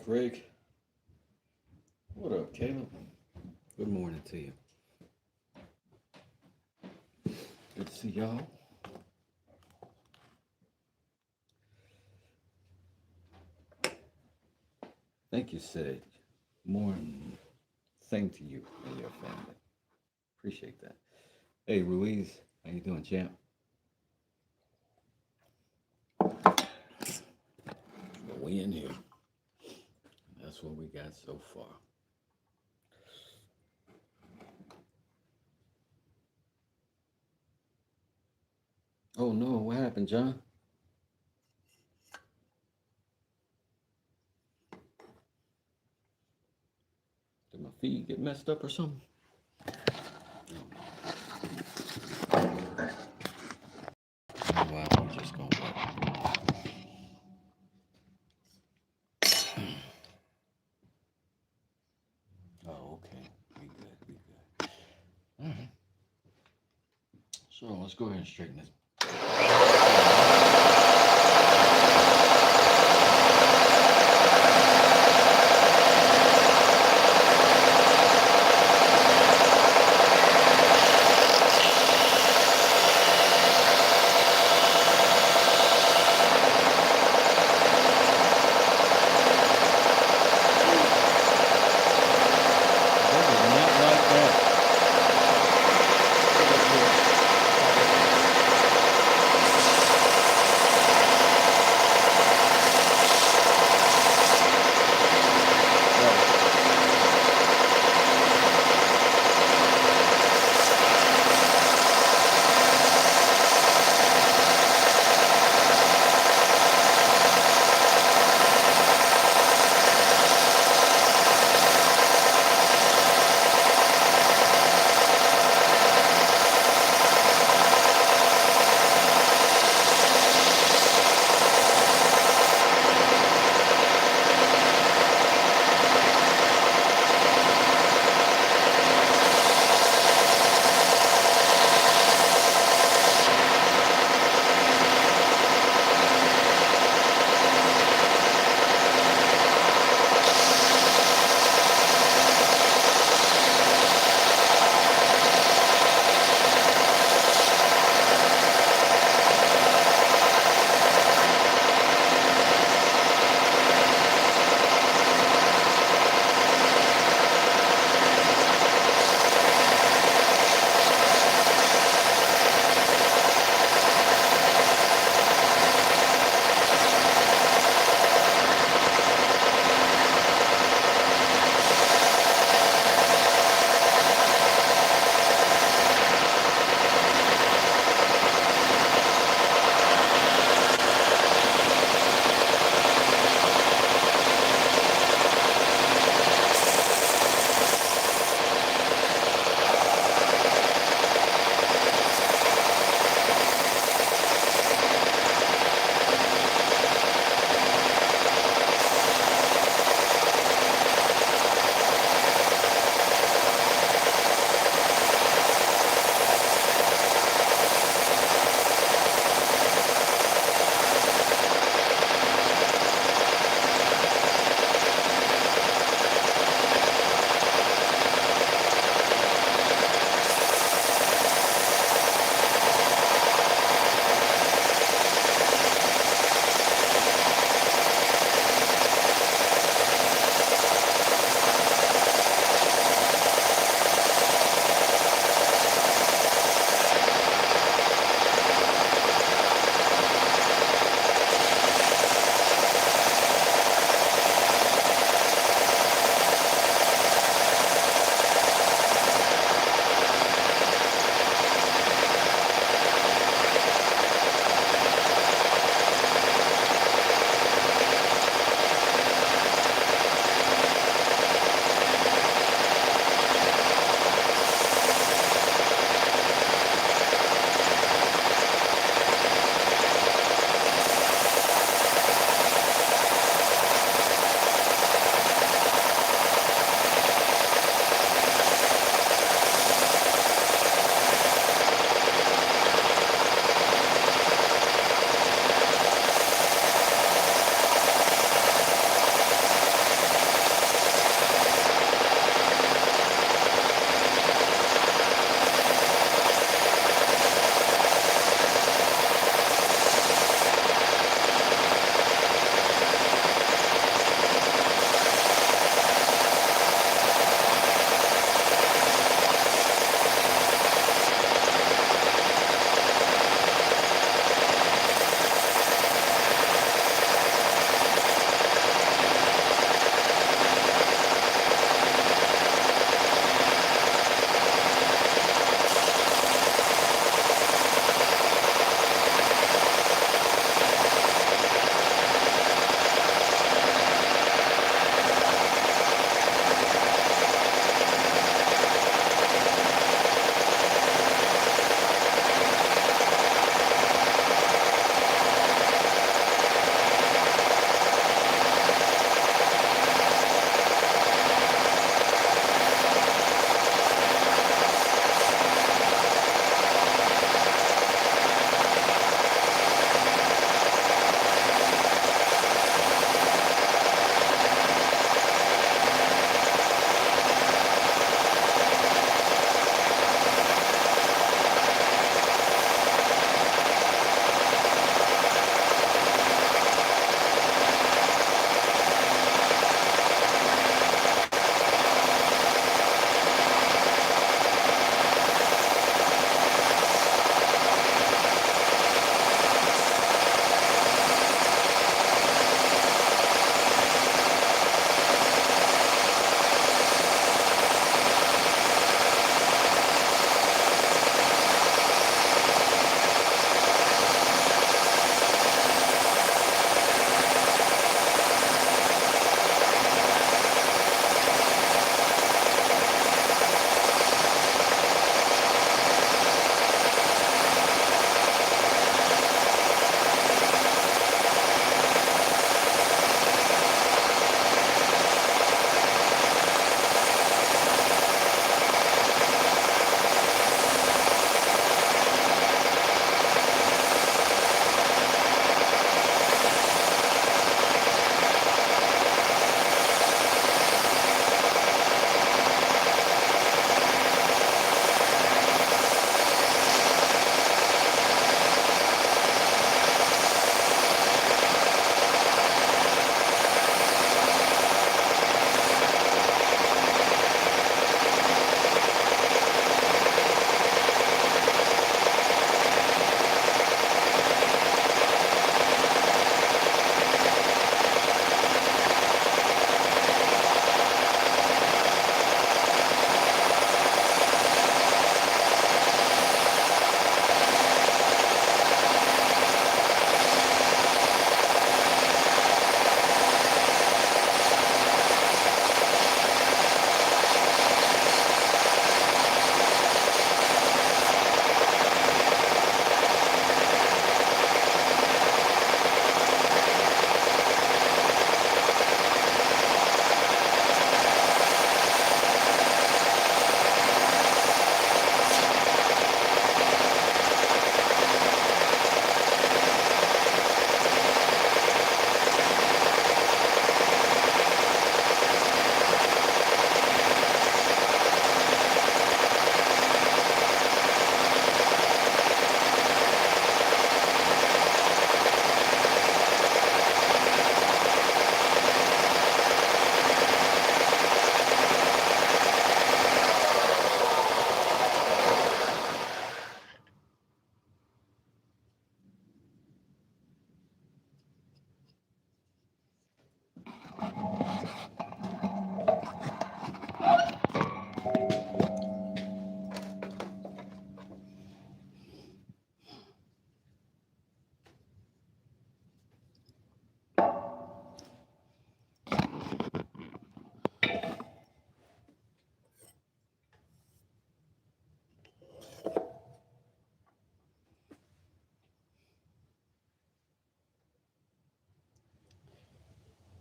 Greg? What up, Caleb? Good morning to you. Good to see y'all. Thank you, Sid. Morning. Same to you and your family. Appreciate that. Hey, Ruiz, how you doing, champ? Well, we in here. That's what we got so far. Oh no, what happened, John? Did my feed get messed up or something? Oh, wow, we just gonna wait. Oh, okay. We good, we good. All right. So let's go ahead and straighten this.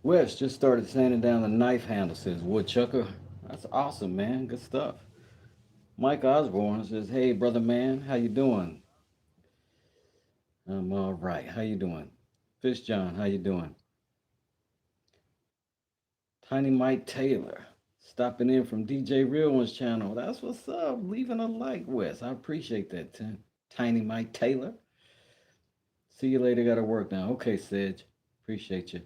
Wes just started sanding down the knife handle, says Woodchucker. That's awesome, man. Good stuff. Mike Osborne says, "Hey, brother man, how you doing?" I'm all right. How you doing? Fish John, how you doing? Tiny Mike Taylor, stopping in from DJ Real One's channel. That's what's up. Leaving a like, Wes. I appreciate that, Tiny Mike Taylor. See you later. Got to work now. Okay, Sedge. Appreciate you.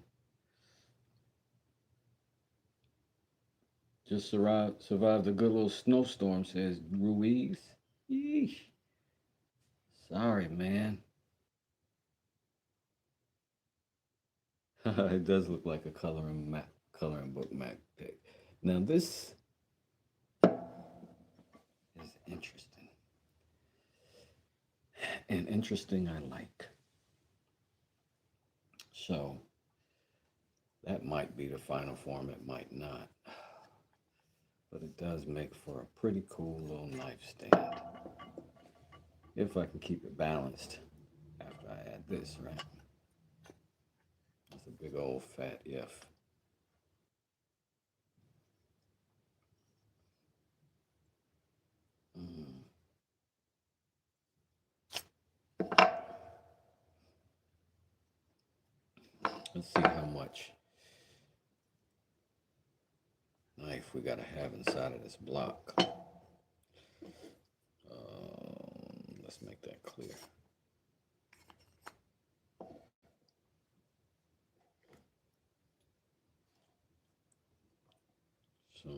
Just survived a good little snowstorm, says Ruiz. Yeesh. Sorry, man. It does look like a coloring book Mac pick. Now this is interesting. And interesting I like. So that might be the final form, it might not. But it does make for a pretty cool little knife stand. If I can keep it balanced after I add this, right? That's a big old fat if. Let's see how much knife we gotta have inside of this block. Let's make that clear. So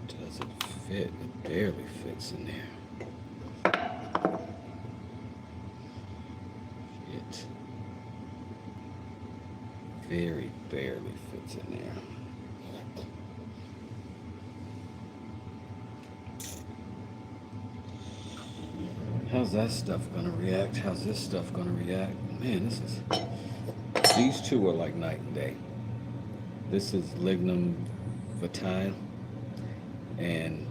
does it fit? It barely fits in there. It very barely fits in there. How's that stuff gonna react? How's this stuff gonna react? Man, these two are like night and day. This is lignum vitae, and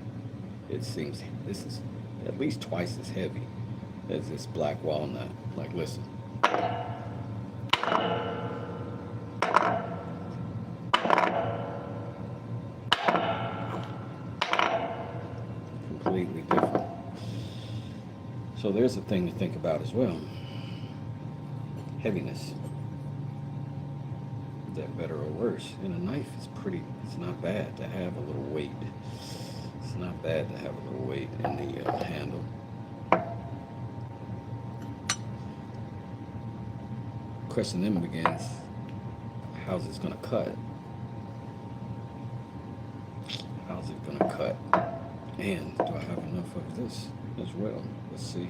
it seems this is at least twice as heavy as this black walnut. Like, listen. Completely different. So there's a thing to think about as well. Heaviness. Is that better or worse? In a knife, it's not bad to have a little weight. It's not bad to have a little weight in the handle. Question then begins, how's it gonna cut? How's it gonna cut? And do I have enough of this as well? Let's see.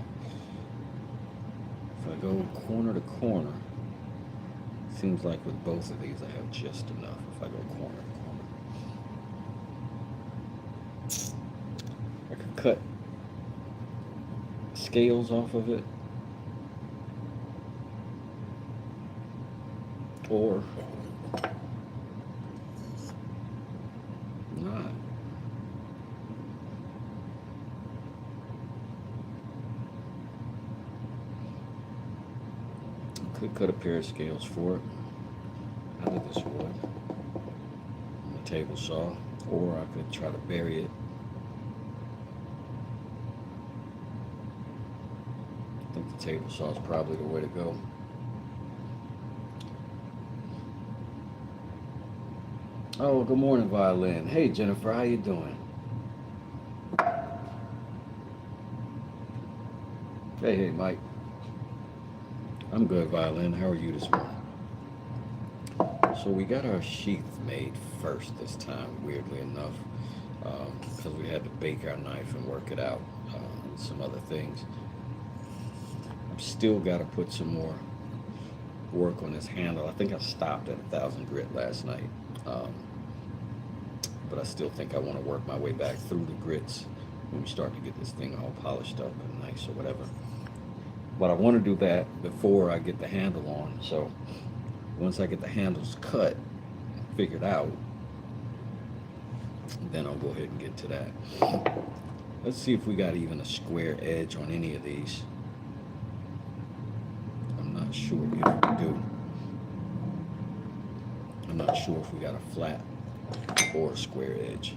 If I go corner to corner, seems like with both of these I have just enough if I go corner to corner. I could cut scales off of it, or not. Could cut a pair of scales for it out of this wood on the table saw, or I could try to bury it. I think the table saw is probably the way to go. Oh, good morning, Violin. Hey, Jennifer, how you doing? Hey, Mike. I'm good, Violin. How are you this morning? So we got our sheath made first this time, weirdly enough, because we had to bake our knife and work it out, and some other things. I've still got to put some more work on this handle. I think I stopped at 1,000 grit last night. Um, but I still think I want to work my way back through the grits when we start to get this thing all polished up and nice or whatever. But I want to do that before I get the handle on. So once I get the handles cut, figured out, then I'll go ahead and get to that. Let's see if we got even a square edge on any of these. I'm not sure if we do. I'm not sure if we got a flat or a square edge.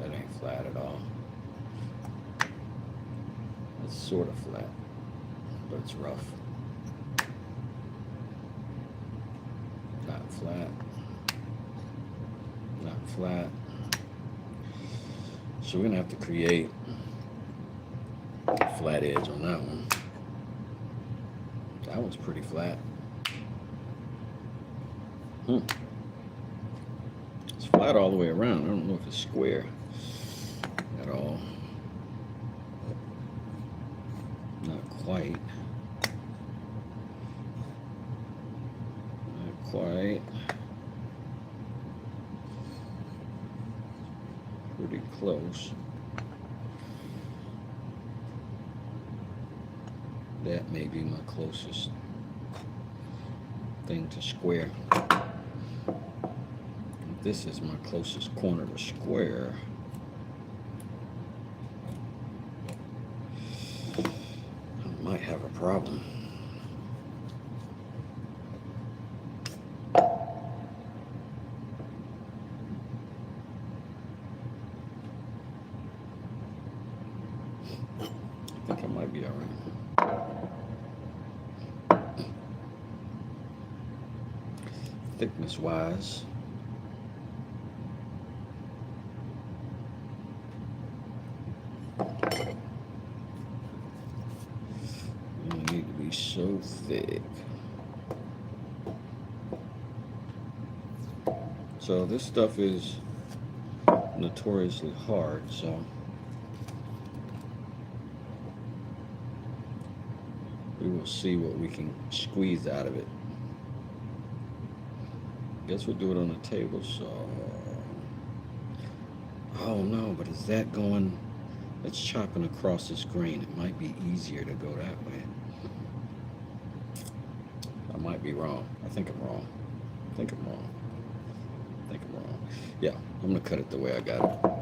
That ain't flat at all. It's sort of flat, but it's rough. Not flat. Not flat. So we're gonna have to create a flat edge on that one. That one's pretty flat. It's flat all the way around. I don't know if it's square at all. Not quite. Not quite. Pretty close. That may be my closest thing to square. This is my closest corner to square. I might have a problem. I think I might be all right. Thickness wise, you don't need to be so thick. So this stuff is notoriously hard, so we will see what we can squeeze out of it. Guess we'll do it on the table, so. Oh no, but is that going? It's chopping across this grain. It might be easier to go that way. I might be wrong. I think I'm wrong. I think I'm wrong. I think I'm wrong. Yeah, I'm gonna cut it the way I got it.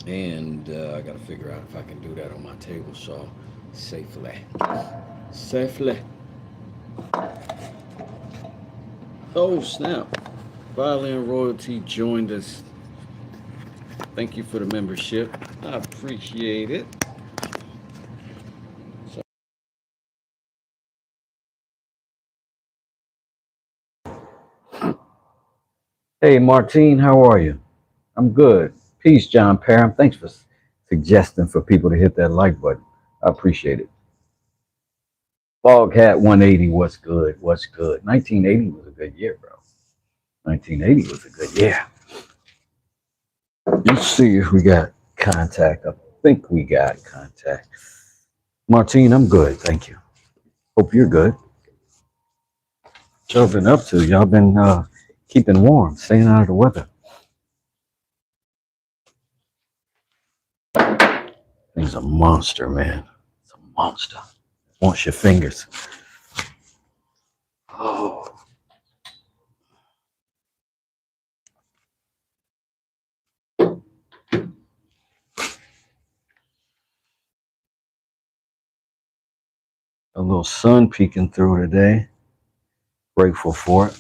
And I gotta figure out if I can do that on my table saw safely. Safely. Oh snap. Violin Royalty joined us. Thank you for the membership. I appreciate it. Hey, Martine, how are you? I'm good. Peace, John Parham. Thanks for suggesting for people to hit that like button. I appreciate it. Foghat 180, what's good? What's good? 1980 was a good year, bro. 1980 was a good year. Let's see if we got contact. I think we got contact. Martine, I'm good. Thank you. Hope you're good. What y'all been up to? Y'all been keeping warm, staying out of the weather. Thing's a monster, man. It's a monster. Wants your fingers. Oh. A little sun peeking through today. Grateful for it.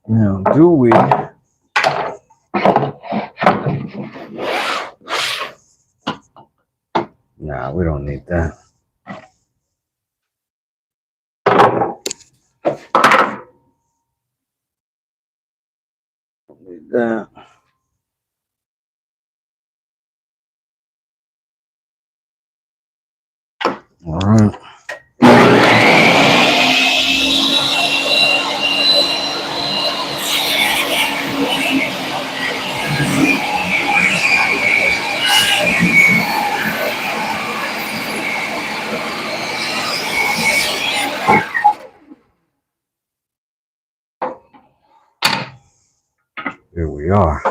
Now, do we? Nah, we don't need that. Don't need that. All right. Here we are.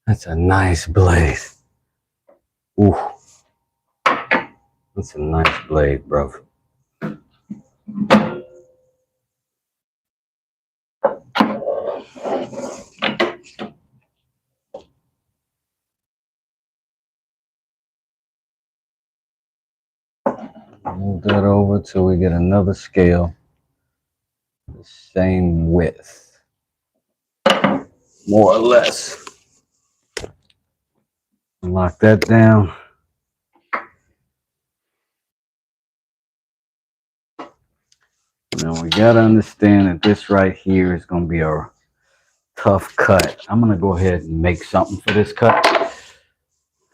That's a nice blade. Ooh. That's a nice blade, bro. Move that over till we get another scale. The same width. More or less. Lock that down. Now we gotta understand that this right here is gonna be a tough cut. I'm gonna go ahead and make something for this cut.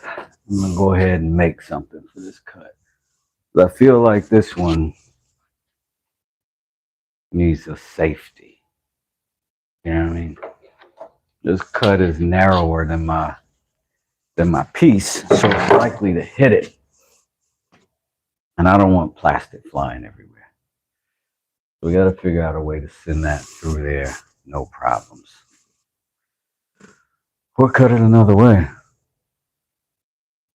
I'm gonna go ahead and make something for this cut. But I feel like this one needs a safety. You know what I mean? This cut is narrower than my piece, so it's likely to hit it. And I don't want plastic flying everywhere. So we gotta figure out a way to send that through there, no problems. Or cut it another way.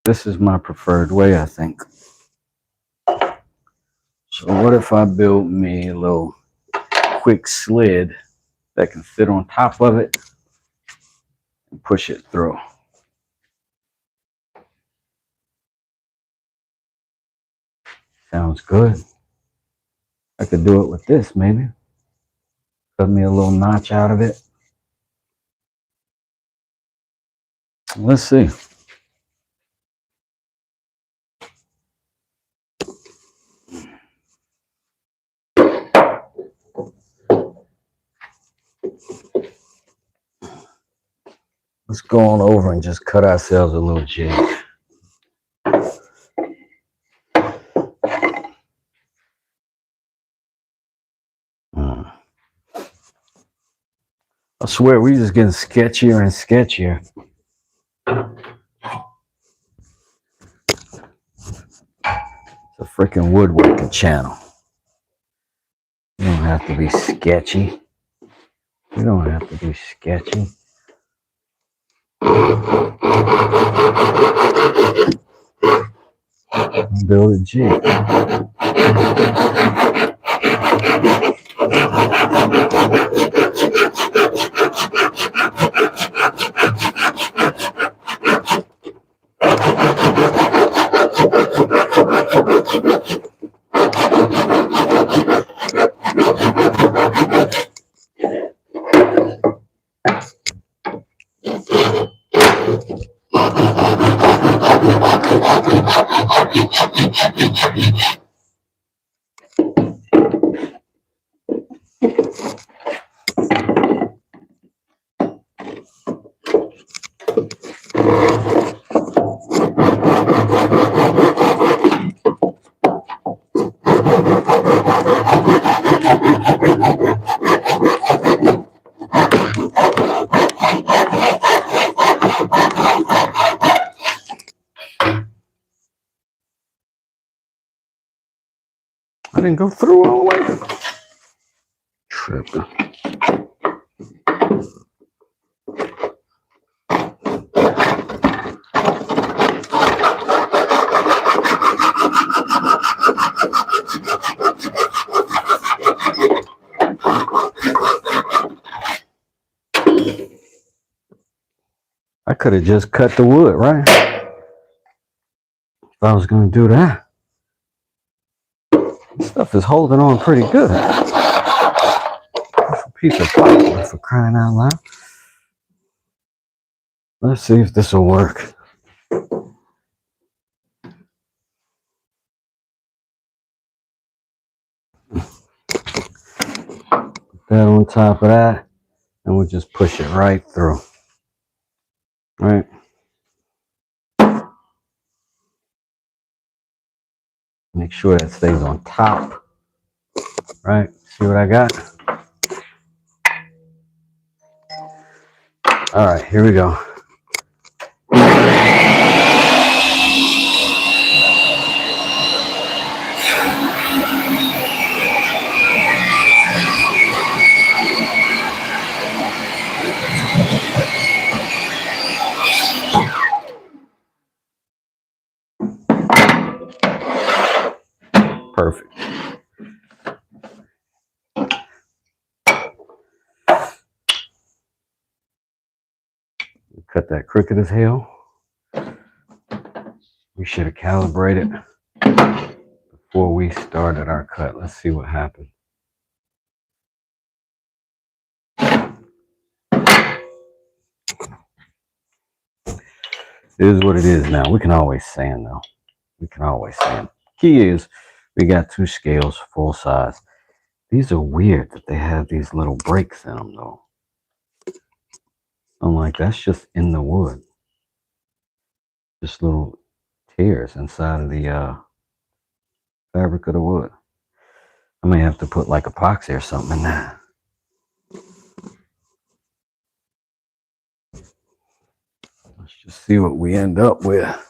This is my preferred way, I think. So what if I build me a little quick slid that can sit on top of it and push it through? Sounds good. I could do it with this, maybe. Cut me a little notch out of it. Let's see. Let's go on over and just cut ourselves a little jig. I swear, we're just getting sketchier and sketchier. It's a freaking woodworking channel. You don't have to be sketchy. You don't have to be sketchy. Build a jig. I didn't go through all the way. Tripping. I could have just cut the wood, right? If I was going to do that. This stuff is holding on pretty good. piece of plywood, for crying out loud. Let's see if this will work. That on top of that, and we'll just push it right through. Right. Make sure that stays on top. Right. See what I got? All right, here we go. Perfect. Cut that crooked as hell. We should have calibrated before we started our cut. Let's see what happened. It is what it is now. We can always sand though. We can always sand. Key is we got 2 scales full size. These are weird that they have these little breaks in them though. I'm like, that's just in the wood. Just little tears inside of the fabric of the wood. I may have to put like epoxy or something in that. Let's just see what we end up with.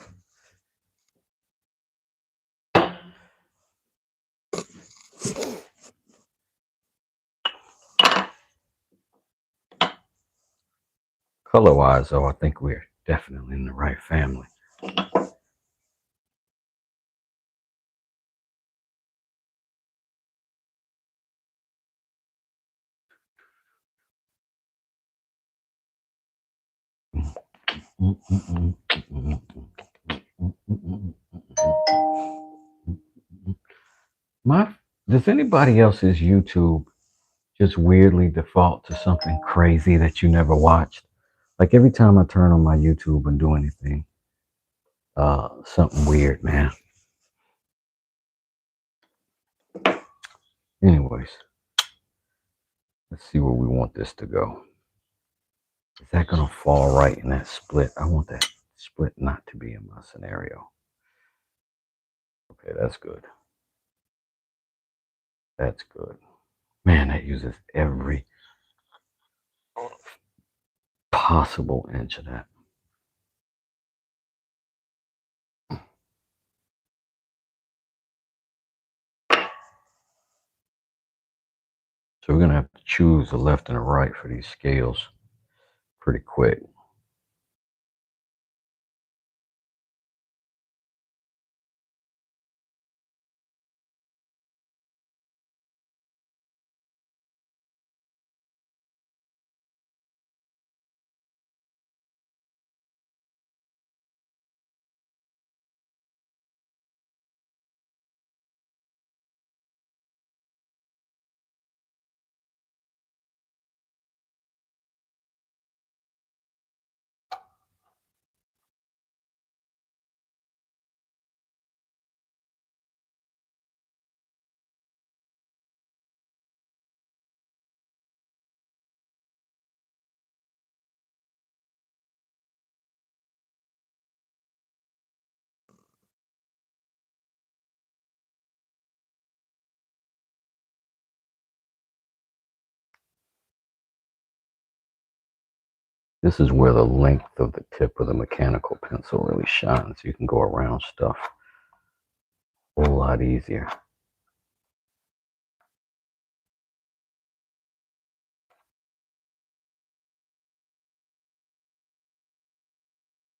Color-wise, though, I think we're definitely in the right family. Does anybody else's YouTube just weirdly default to something crazy that you never watched? Like every time I turn on my YouTube and do anything, something weird, man. Anyways, let's see where we want this to go. Is that gonna fall right in that split? I want that split not to be in my scenario. Okay, that's good. That's good. Man, that uses every possible inch of that. So we're gonna have to choose the left and the right for these scales pretty quick. This is where the length of the tip of the mechanical pencil really shines. You can go around stuff a whole lot easier.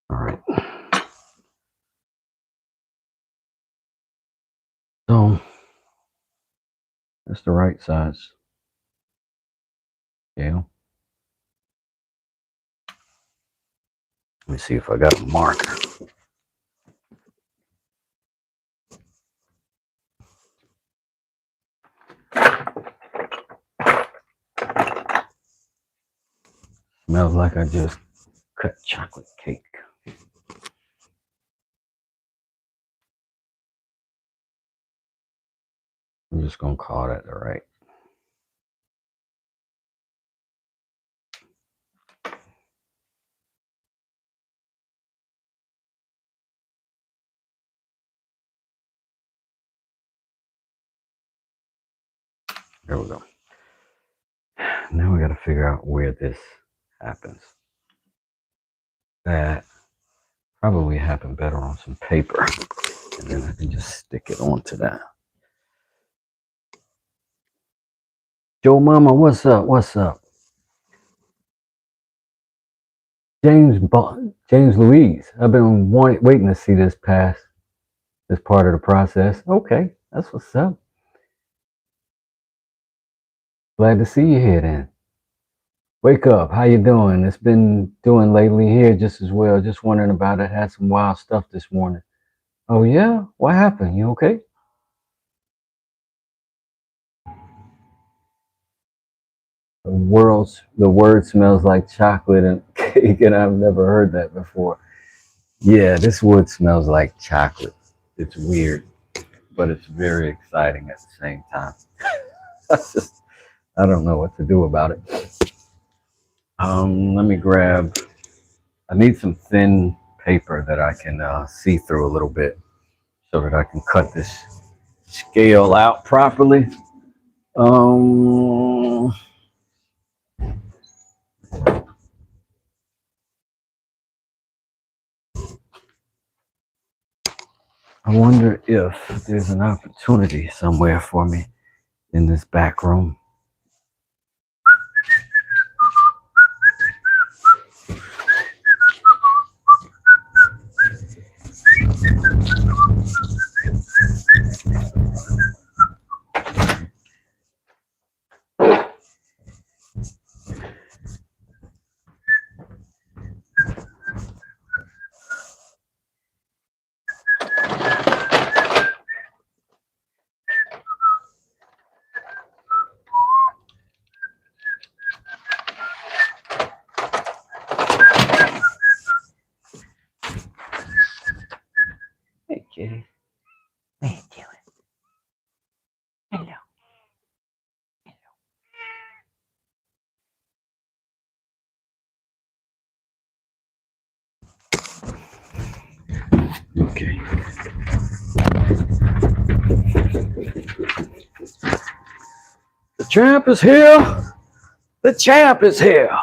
All right. So that's the right size scale. Let me see if I got a marker. Smells like I just cut chocolate cake. I'm just gonna call that all right. There we go. Now we got to figure out where this happens. That probably happen better on some paper, and then I can just stick it onto that. Joe Mama, what's up? What's up? James Louise. I've been waiting to see this pass, this part of the process. Okay, that's what's up. Glad to see you here then. Wake up. How you doing? It's been doing lately here just as well. Just wondering about it. Had some wild stuff this morning. Oh yeah? What happened? You okay? The word smells like chocolate and cake, and I've never heard that before. Yeah, this wood smells like chocolate. It's weird, but it's very exciting at the same time. I don't know what to do about it. Let me grab. I need some thin paper that I can see through a little bit, so that I can cut this scale out properly. Um, I wonder if there's an opportunity somewhere for me in this back room. Hey, kitty. How you doing? Hello. Okay. The champ is here. The champ is here.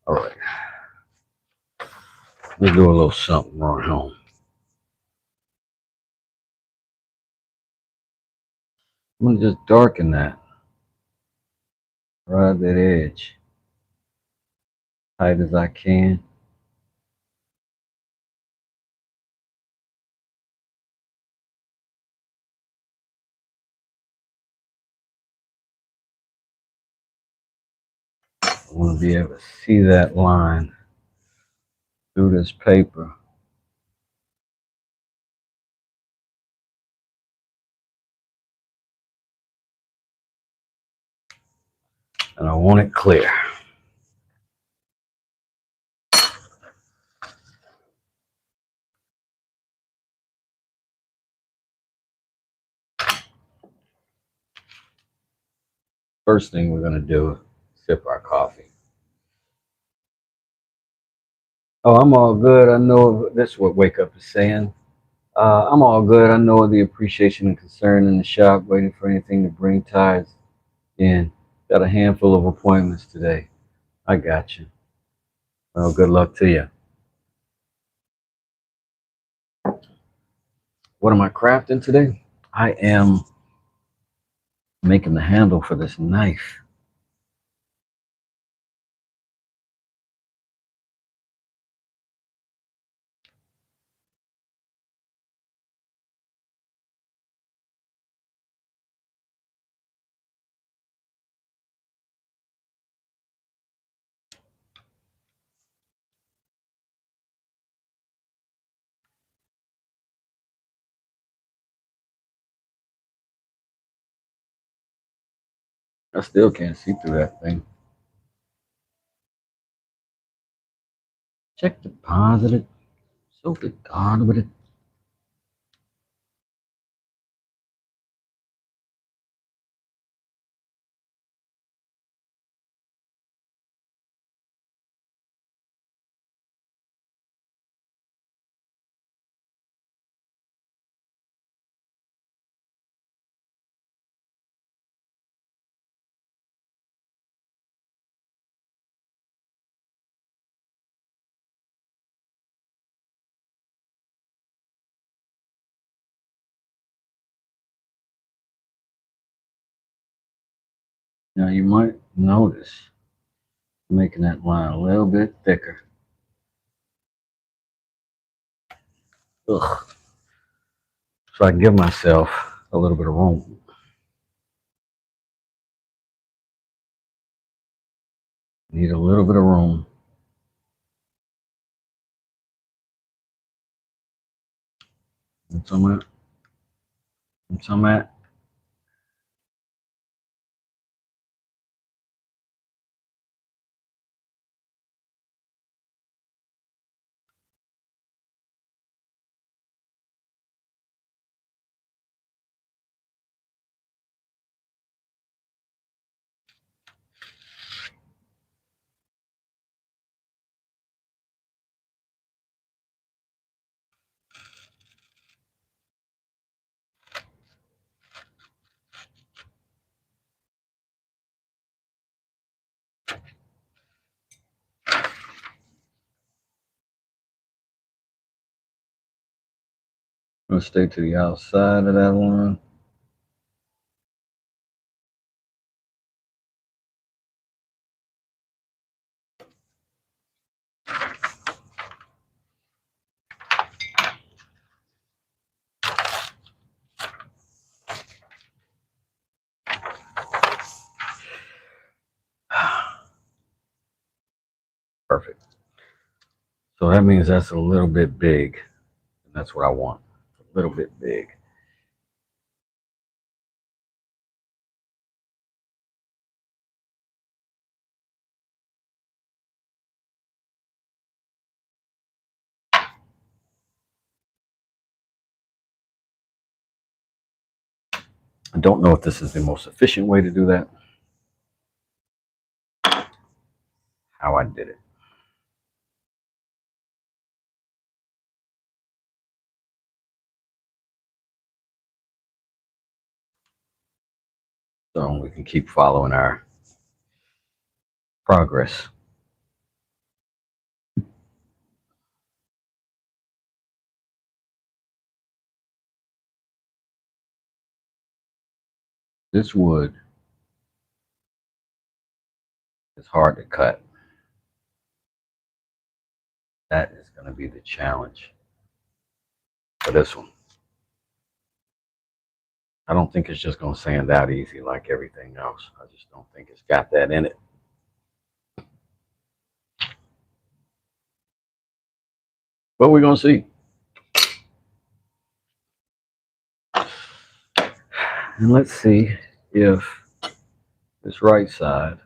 All right. Let me do a little something right home. I'm gonna just darken that. Right that edge. Tight as I can. I want to be able to see that line through this paper. And I want it clear. First thing we're gonna do is sip our coffee. Oh, I'm all good. I know that's what Wake Up is saying. I'm all good. I know the appreciation and concern in the shop, waiting for anything to bring ties in. Got a handful of appointments today. I got you. Well, good luck to you. What am I crafting today? I am making the handle for this knife. I still can't see through that thing. Check the positive. So good God with it. Now you might notice making that line a little bit thicker. Ugh. So I can give myself a little bit of room. Need a little bit of room. That's on that. That's on that. I'm gonna stay to the outside of that line. Perfect. So that means that's a little bit big. And that's what I want. A little bit big. I don't know if this is the most efficient way to do that. How I did it. So we can keep following our progress. This wood is hard to cut. That is going to be the challenge for this one. I don't think it's just going to sand out easy like everything else. I just don't think it's got that in it. But we're going to see. And let's see if this right side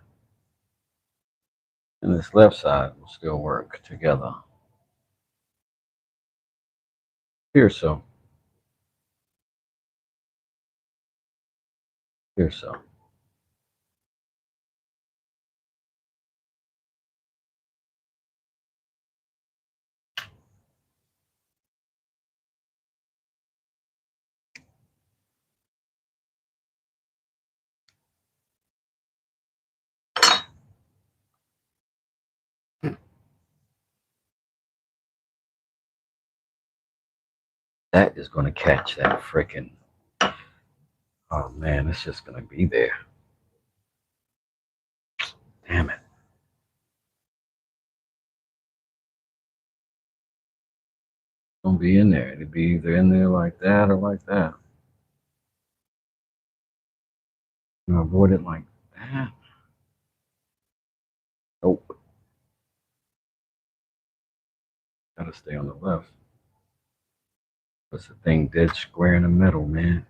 and this left side will still work together. Here so. Here so. That is going to catch that freaking. Oh man, it's just going to be there. Damn it. Gonna be in there. It'd be either in there like that or like that. You know, avoid it like that. Nope. Gotta stay on the left. What's the thing dead square in the middle, man?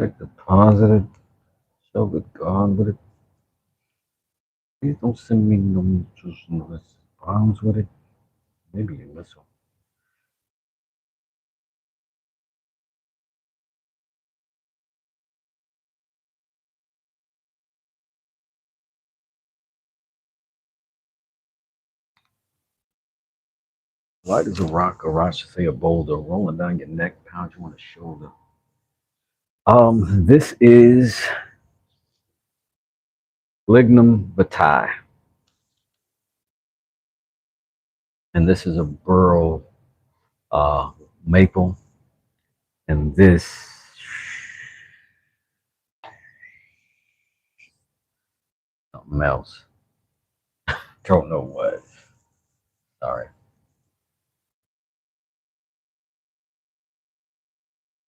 Check the positive. Show the God with it. Please don't send me no bombs with it. Maybe a missile. Why does a rock, a rock, say a boulder, rolling down your neck, pound you on the shoulder? This is Lignum vitae, and this is a burl maple, and this something else. Don't know what. Sorry.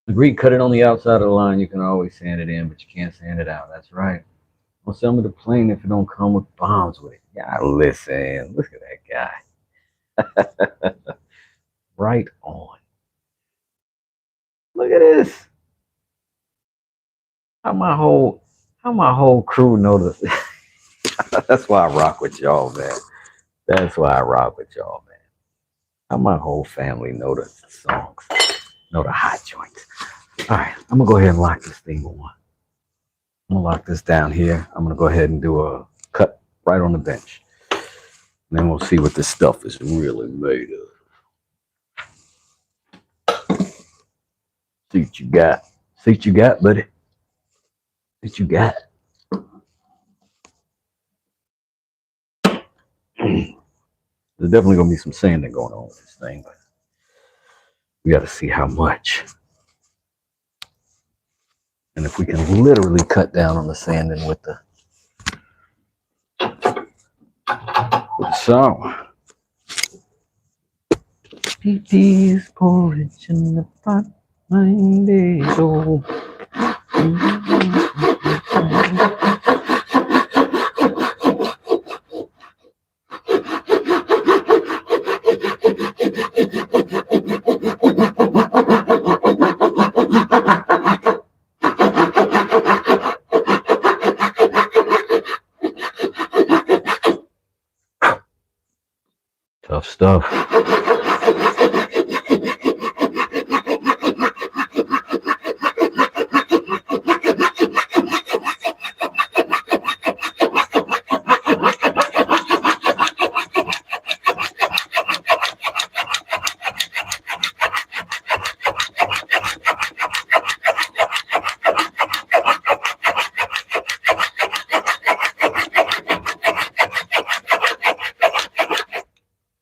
The Greek cut it on the outside of the line. You can always sand it in, but you can't sand it out. That's right. Well, sell me the plane if it don't come with bombs with it. Yeah, listen. Look at that guy. Right on. Look at this. How my whole crew know this. That's why I rock with y'all, man. That's why I rock with y'all, man. How my whole family know the songs, know the hot joints. All right, I'm gonna go ahead and lock this thing on. I'm gonna lock this down here. I'm gonna go ahead and do a cut right on the bench. And then we'll see what this stuff is really made of. See what you got. See what you got, buddy. See what you got. There's definitely gonna be some sanding going on with this thing, but we gotta see how much. And if we can literally cut down on the sanding with the saw. PT's porridge in the pot, 9 days old. Tough stuff.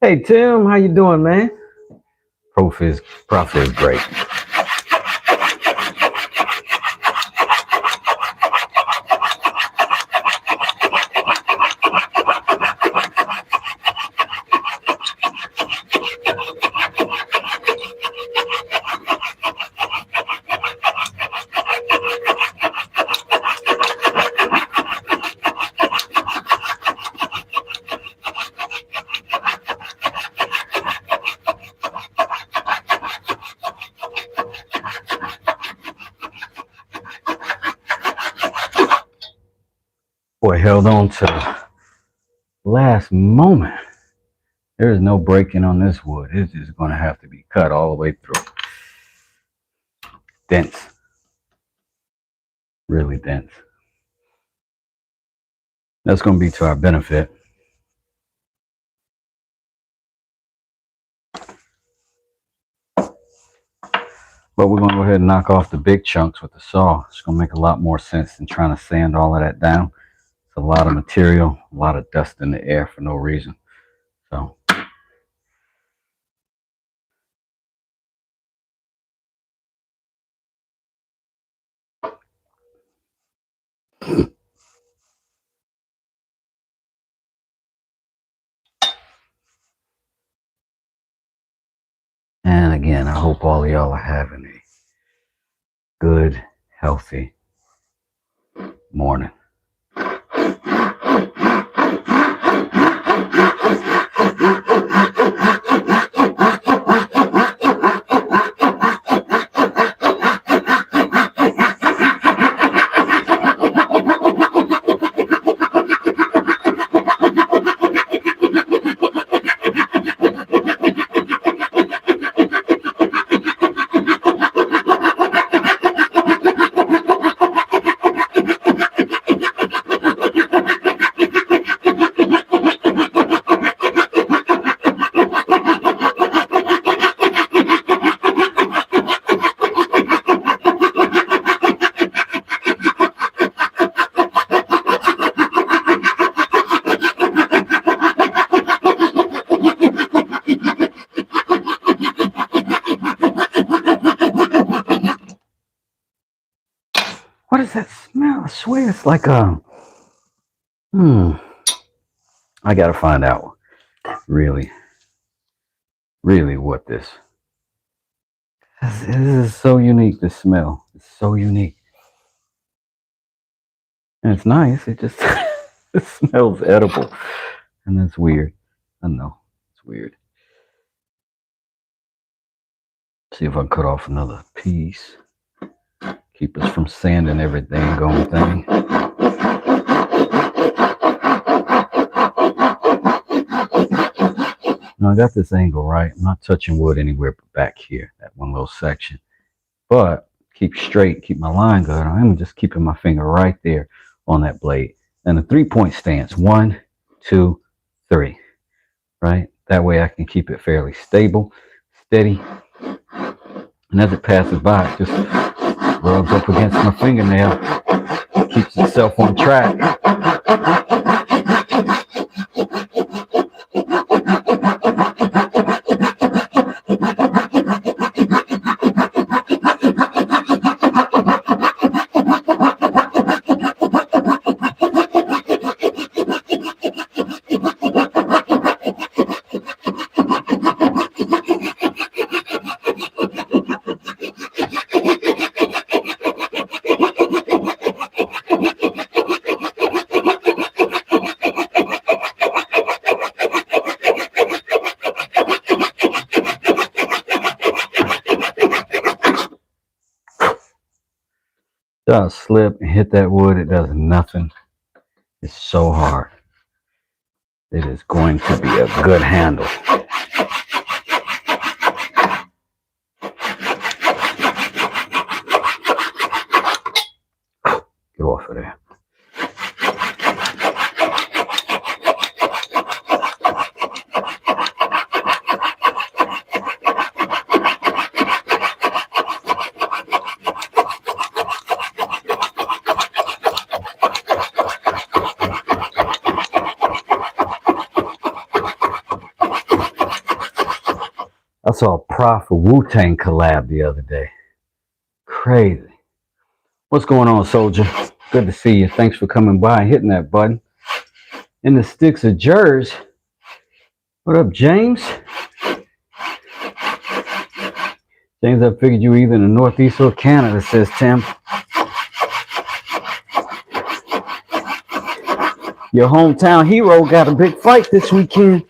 Hey Tim, how you doing, man? Profit is great. Boy, held on to the last moment. There is no breaking on this wood. It's just going to have to be cut all the way through. Dense. Really dense. That's going to be to our benefit. But we're going to go ahead and knock off the big chunks with the saw. It's going to make a lot more sense than trying to sand all of that down. It's a lot of material, a lot of dust in the air for no reason. So. And again, I hope all of y'all are having a good, healthy morning. swear it's like I gotta find out really, really what this. This is so unique. The smell. It's so unique, and it's nice. It just it smells edible, and that's weird. I know it's weird. See if I can cut off another piece. Keep us from sanding everything going thing. Now I got this angle right. I'm not touching wood anywhere but back here, that one little section. But keep straight, keep my line good. I'm just keeping my finger right there on that blade. And a 3-point stance. 1, 2, 3. Right? That way I can keep it fairly stable, steady. And as it passes by, it just rubs up against my fingernail, keeps itself on track. Just slip and hit that wood. It does nothing. It's so hard. It is going to be a good handle. Get off of there. I saw a Prof of Wu-Tang collab the other day. Crazy. What's going on, soldier? Good to see you. Thanks for coming by and hitting that button. In the sticks of Jers. What up, James? James, I figured you were either in the Northeast or Canada, says Tim. Your hometown hero got a big fight this weekend.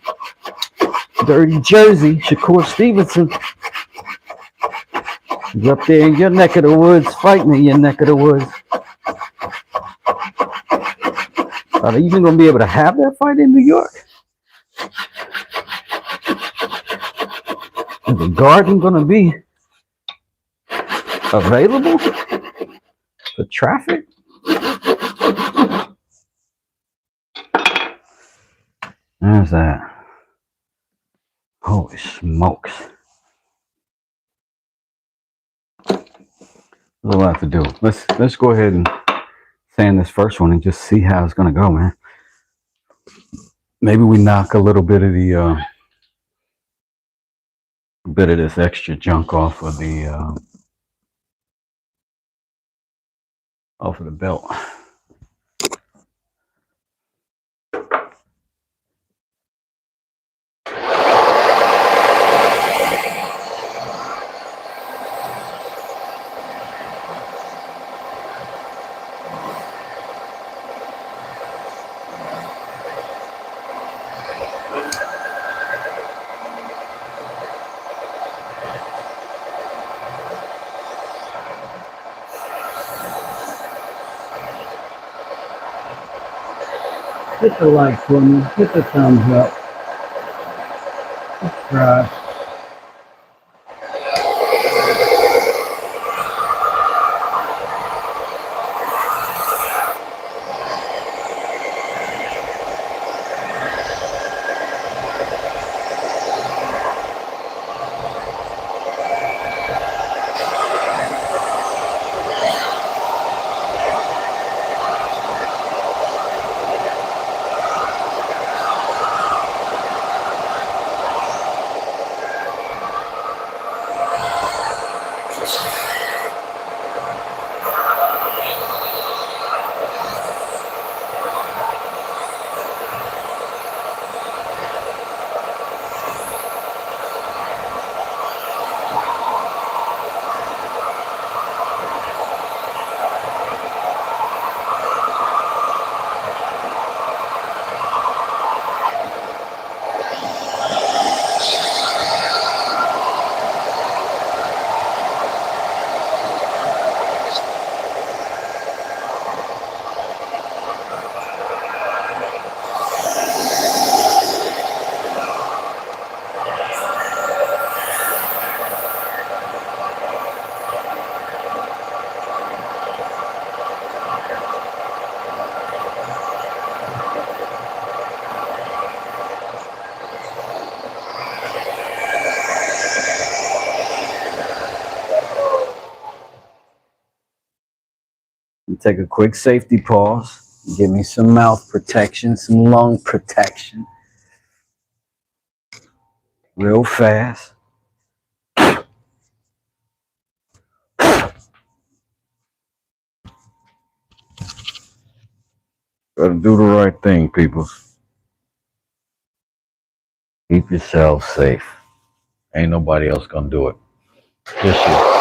Dirty Jersey, Shakur Stevenson. He's up there in your neck of the woods, fighting in your neck of the woods. Are they even going to be able to have that fight in New York? Is the Garden going to be available for traffic? There's that. Holy smokes. What do I have to do? Let's go ahead and sand this first one and just see how it's gonna go, man. Maybe we knock a little bit of the this extra junk off of the belt. Hit the like for me, hit the thumbs up, subscribe. take a quick safety pause. Give me some mouth protection, some lung protection. Real fast. Gotta do the right thing, people. Keep yourself safe. Ain't nobody else gonna do it. Just you.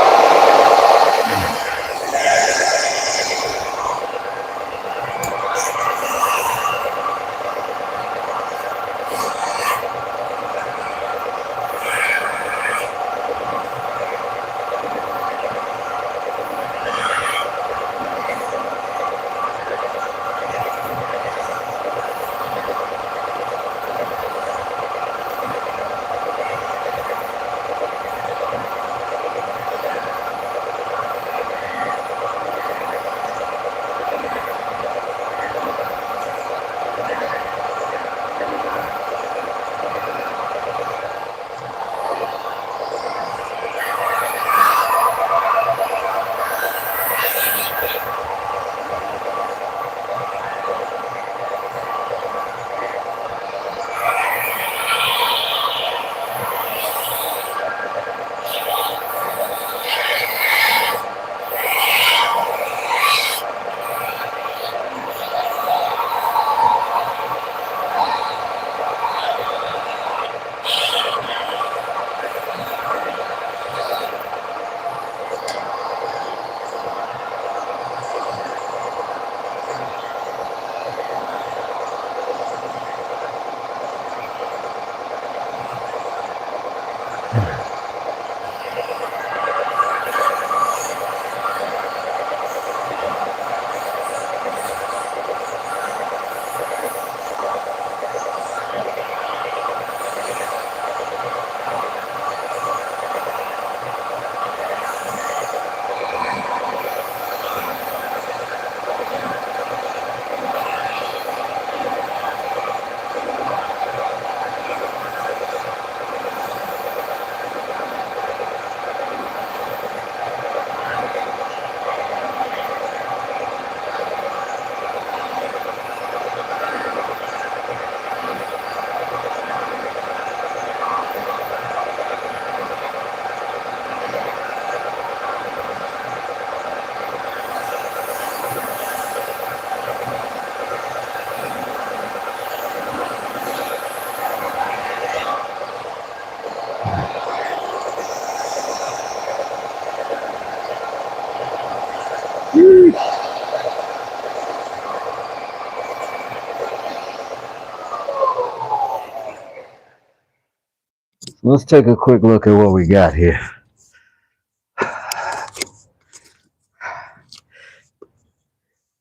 Let's take a quick look at what we got here.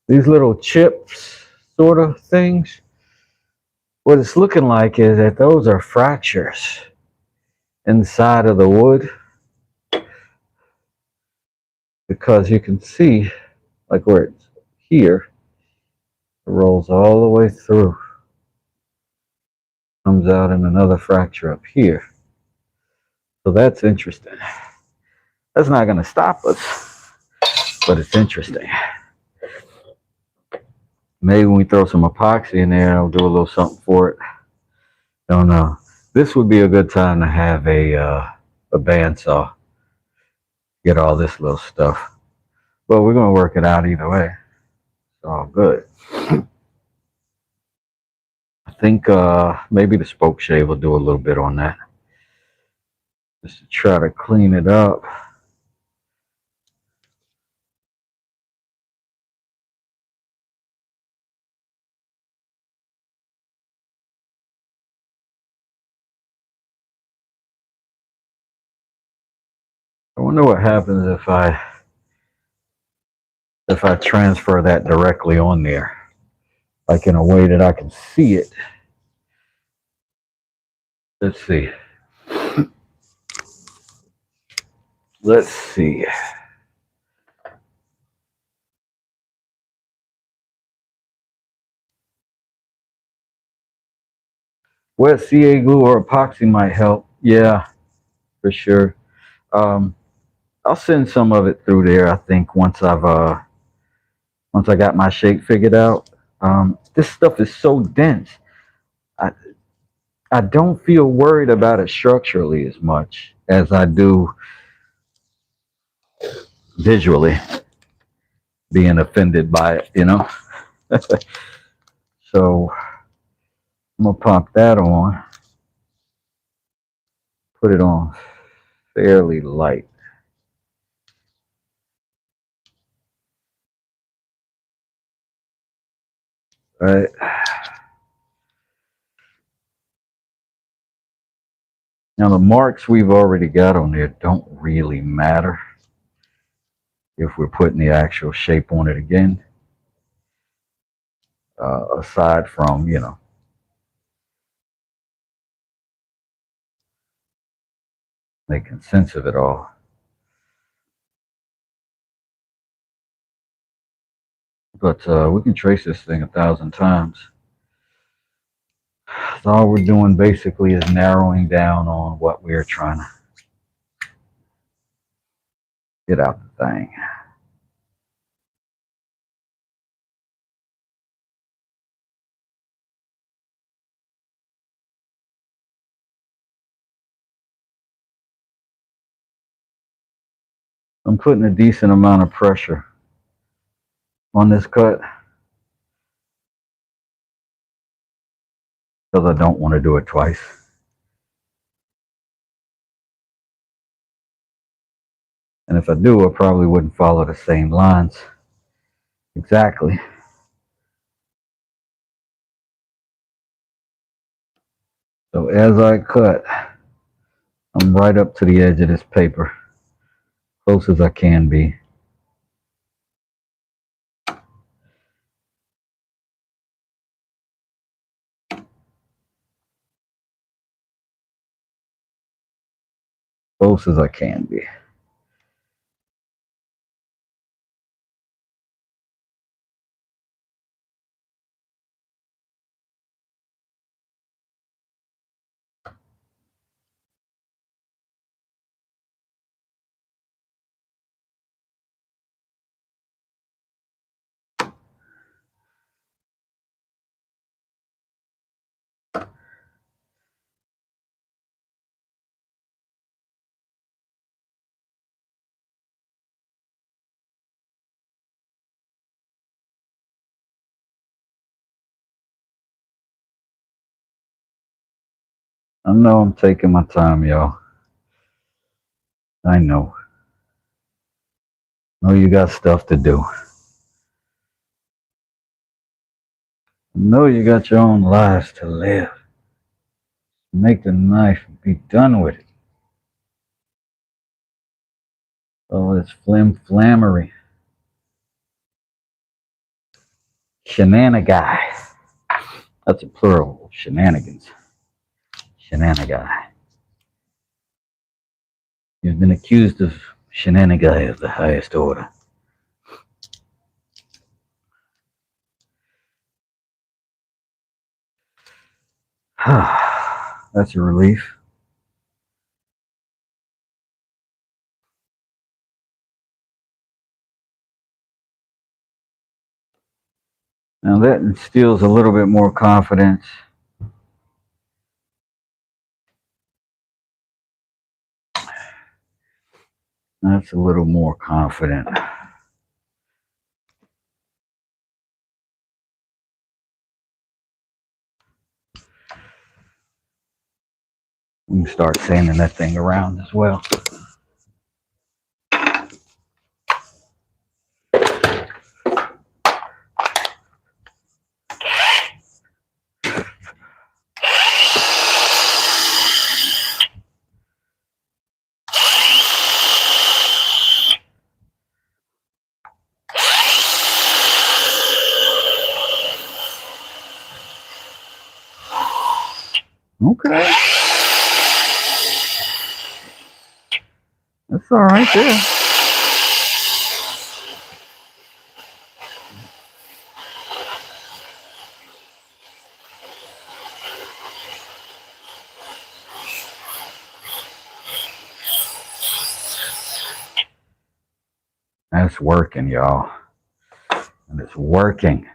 These little chips sort of things. What it's looking like is that those are fractures inside of the wood, because you can see, like where it's here, it rolls all the way through, comes out in another fracture up here. So that's interesting. That's not going to stop us, but it's interesting. Maybe when we throw some epoxy in there, I'll do a little something for it. Don't know. This would be a good time to have a bandsaw. Get all this little stuff. But we're going to work it out either way. It's all good. I think maybe the spoke shave will do a little bit on that. Just to try to clean it up. I wonder what happens if I transfer that directly on there, like in a way that I can see it. Let's see. Let's see. Wet CA glue or epoxy might help. Yeah, for sure. I'll send some of it through there, I think, once I've once I got my shape figured out. This stuff is so dense. I, I don't feel worried about it structurally as much as I do visually, being offended by it, you know? So I'm gonna pop that on, put it on fairly light. Right. Now the marks we've already got on there don't really matter if we're putting the actual shape on it again. Aside from, making sense of it all. But we can trace this thing 1,000 times. So all we're doing basically is narrowing down on what we're trying to get out the thing. I'm putting a decent amount of pressure on this cut because I don't want to do it twice. And if I do, I probably wouldn't follow the same lines exactly. So as I cut, I'm right up to the edge of this paper, close as I can be. Close as I can be. I know I'm taking my time, y'all. I know. I know you got stuff to do. I know you got your own lives to live. Make the knife and be done with it. Oh, it's flammery. Shenanigai. That's a plural. Shenanigans. Shenanigai. You've been accused of shenanigai of the highest order. That's a relief. Now that instills a little bit more confidence. That's a little more confident. We can start sanding that thing around as well. Okay. That's all right there. That's working, y'all. And it's It's working.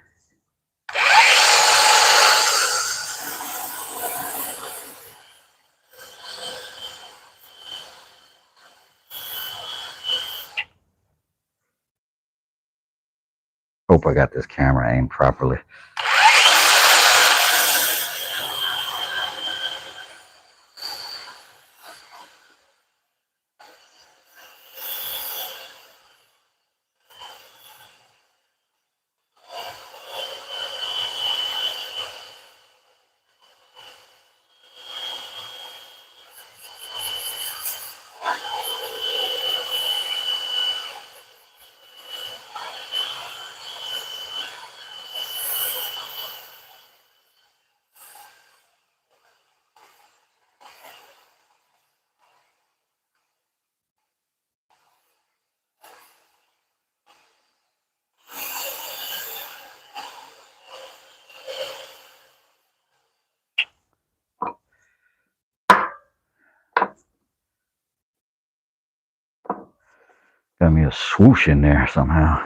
Hope I got this camera aimed properly. Got me a swoosh in there somehow.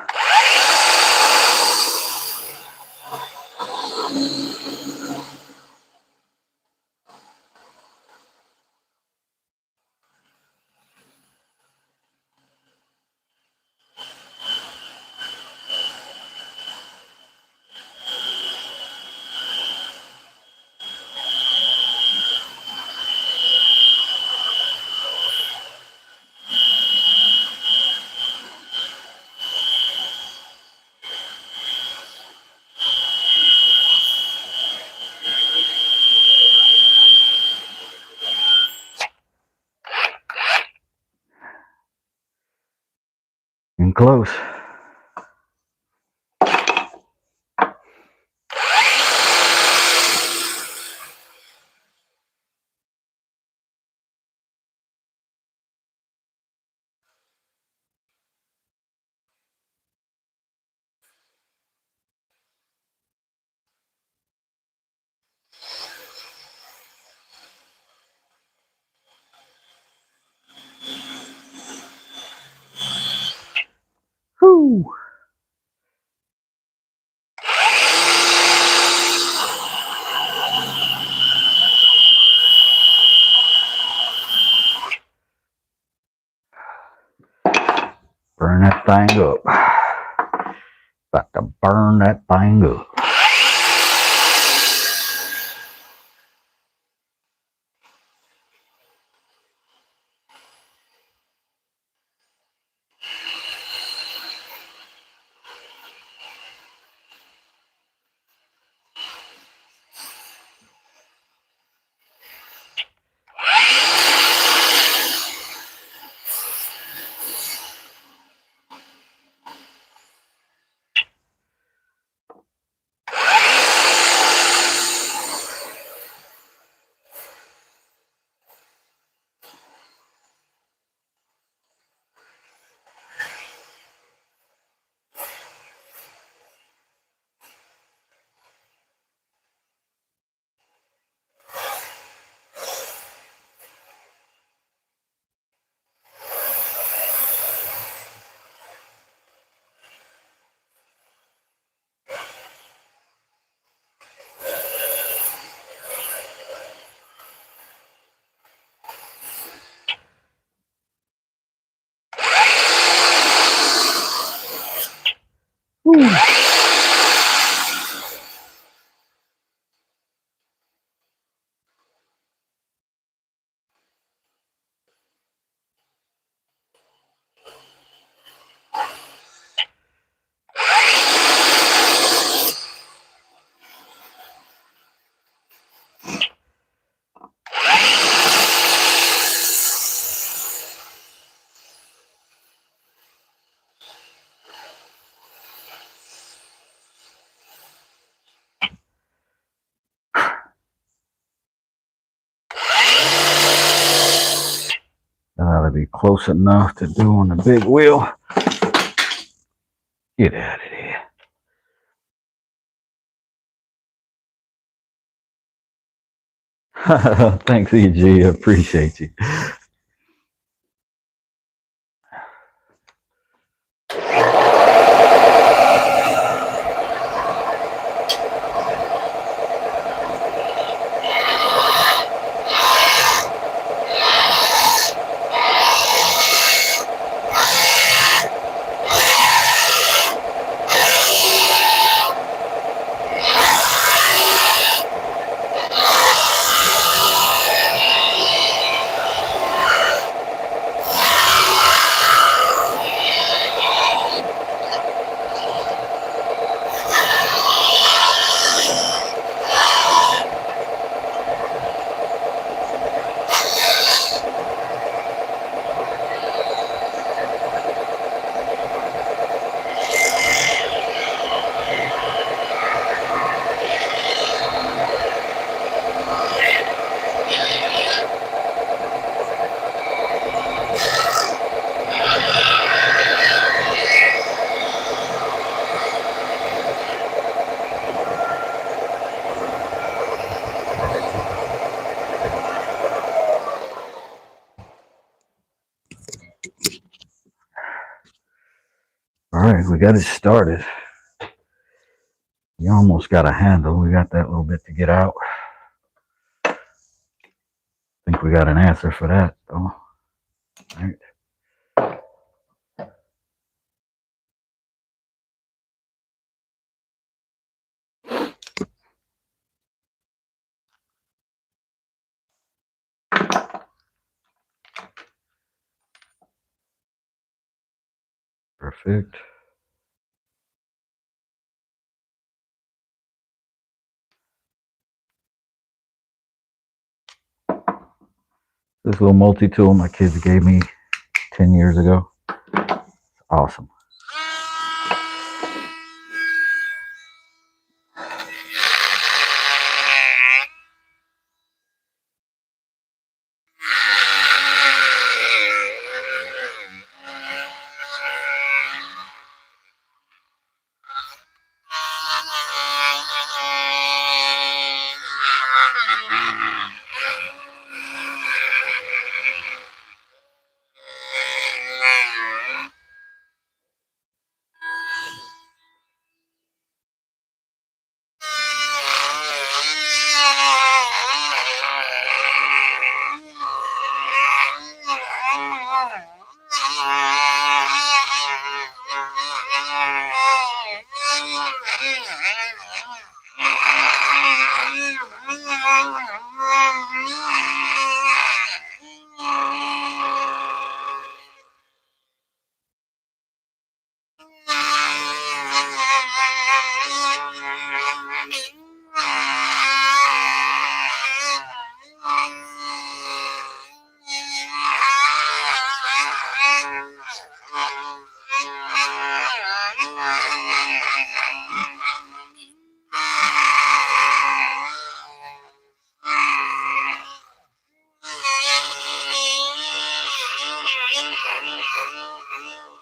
And close. Whoo! Burn that thing up. About to burn that thing up. Woo. That ought to be close enough to do on the big wheel. Get out of there. Thanks, EG. I appreciate you. we got it started. You almost got a handle. We got that little bit to get out. I think we got an answer for that, though. All right. Perfect. This little multi-tool my kids gave me 10 years ago. It's awesome.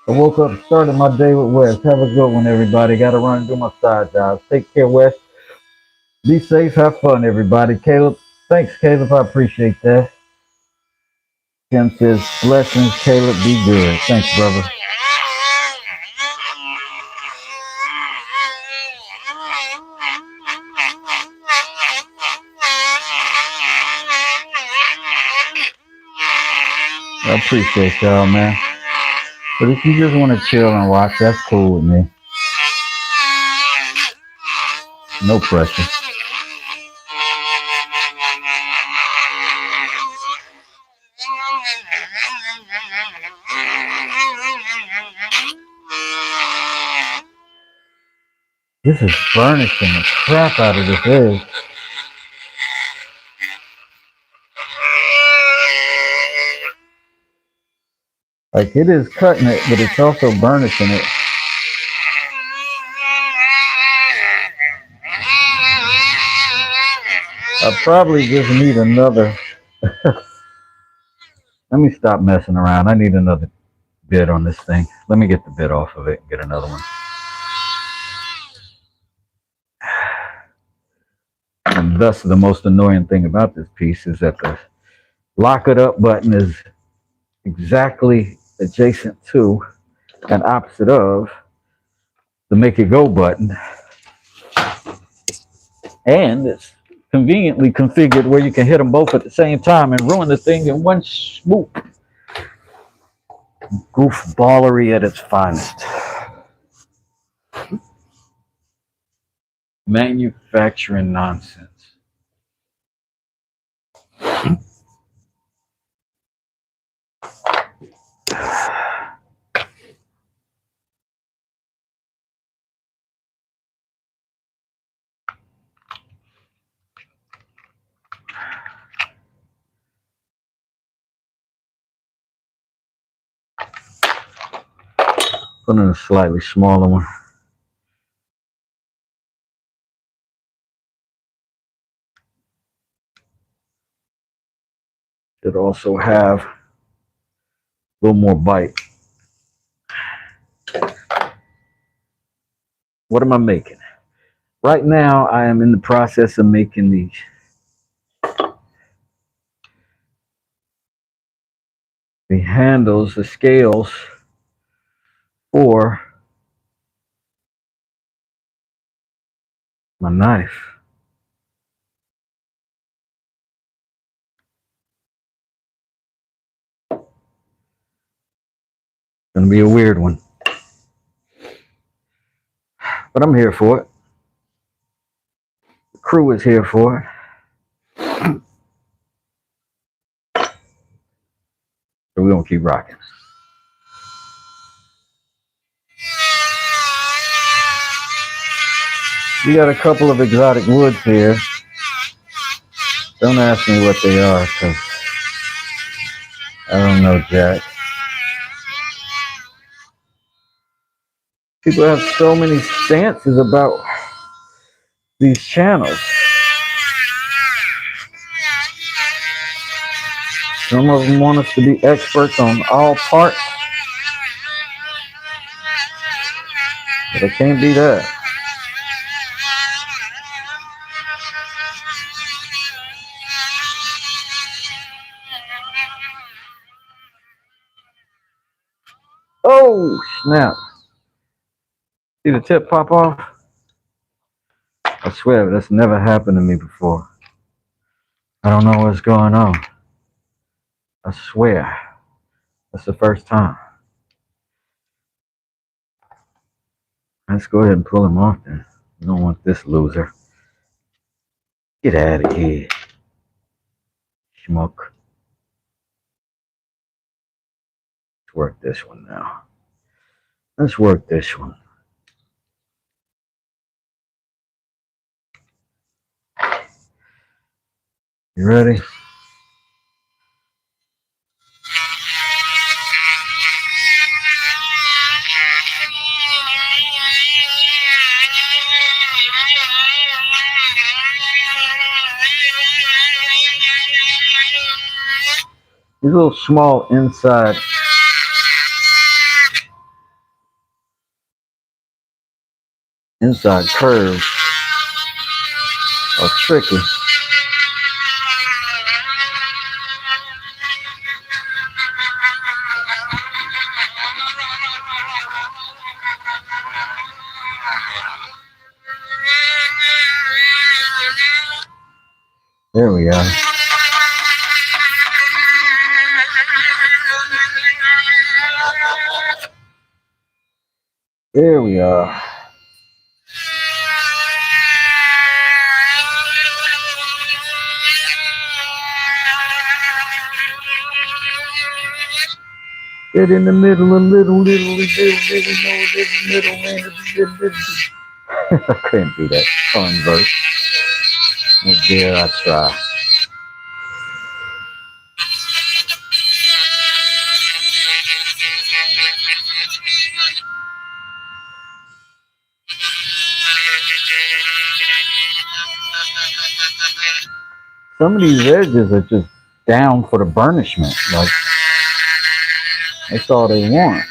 I woke up and started my day with Wes. Have a good one, everybody. Got to run and do my side jobs. Take care, Wes. Be safe. Have fun, everybody. Caleb, thanks, Caleb. I appreciate that. Kim says, blessings, Caleb. Be good. Thanks, brother. I appreciate y'all, man. But if you just want to chill and watch, that's cool with me. No pressure. This is burnishing the crap out of this egg. Like, it is cutting it, but it's also burnishing it. I probably just need another. Let me stop messing around. I need another bit on this thing. Let me get the bit off of it and get another one. And thus, the most annoying thing about this piece is that the lock it up button is exactly adjacent to and opposite of the make it go button. And it's conveniently configured where you can hit them both at the same time and ruin the thing in one swoop. Goofballery at its finest. Manufacturing nonsense. Put in a slightly smaller one. Should also have a little more bite. What am I making? Right now, I am in the process of making the handles, the scales for My knife. Gonna be a weird one. But I'm here for it. The crew is here for it. So we're gonna keep rocking. We got a couple of exotic woods here. Don't ask me what they are, because I don't know, Jack. People have so many stances about these channels. Some of them want us to be experts on all parts, but I can't be that. Oh, snap. See the tip pop off? I swear, that's never happened to me before. I don't know what's going on. I swear. That's the first time. Let's go ahead and pull him off then. We don't want this loser. Get out of here, schmuck. Let's work this one now. Let's work this one. You ready? These little small inside curves are tricky. There we are. There we are. Get in the middle, a little, man. I couldn't do that converse. But dare I try. Some of these edges are just down for the burnishment. Like, that's all they want.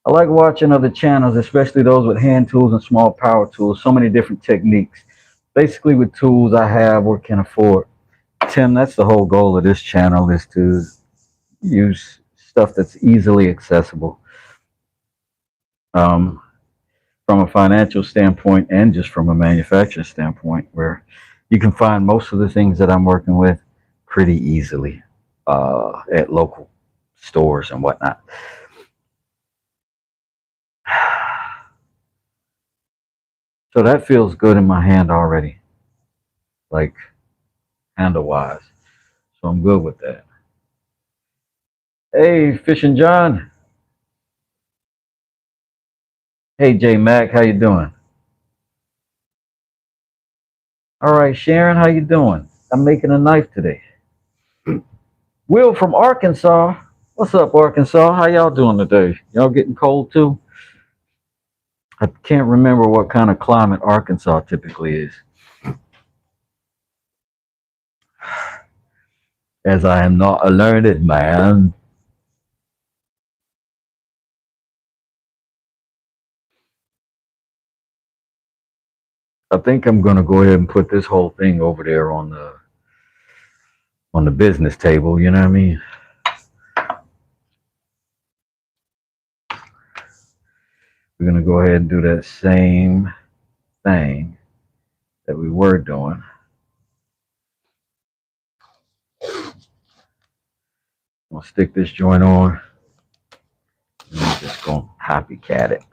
I like watching other channels, especially those with hand tools and small power tools. So many different techniques. Basically, with tools I have or can afford. Tim, that's the whole goal of this channel, is to use stuff that's easily accessible. From a financial standpoint and just from a manufacturing standpoint, where you can find most of the things that I'm working with pretty easily at local stores and whatnot. So that feels good in my hand already, like handle-wise. So I'm good with that. Hey, Fishing John. Hey, J Mac, how you doing? All right, Sharon, how you doing? I'm making a knife today. Will from Arkansas. What's up, Arkansas? How y'all doing today? Y'all getting cold too? I can't remember what kind of climate Arkansas typically is, as I am not a learned man. I think I'm gonna go ahead and put this whole thing over there on the business table. You know what I mean? We're gonna go ahead and do that same thing that we were doing. I'm gonna stick this joint on, and I'm just gonna copycat it.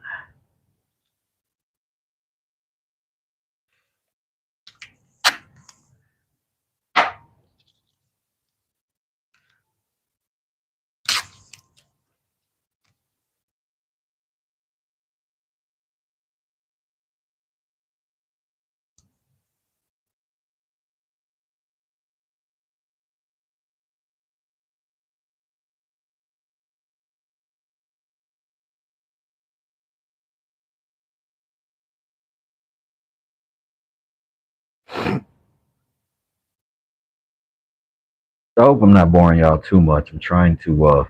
I hope I'm not boring y'all too much. I'm trying to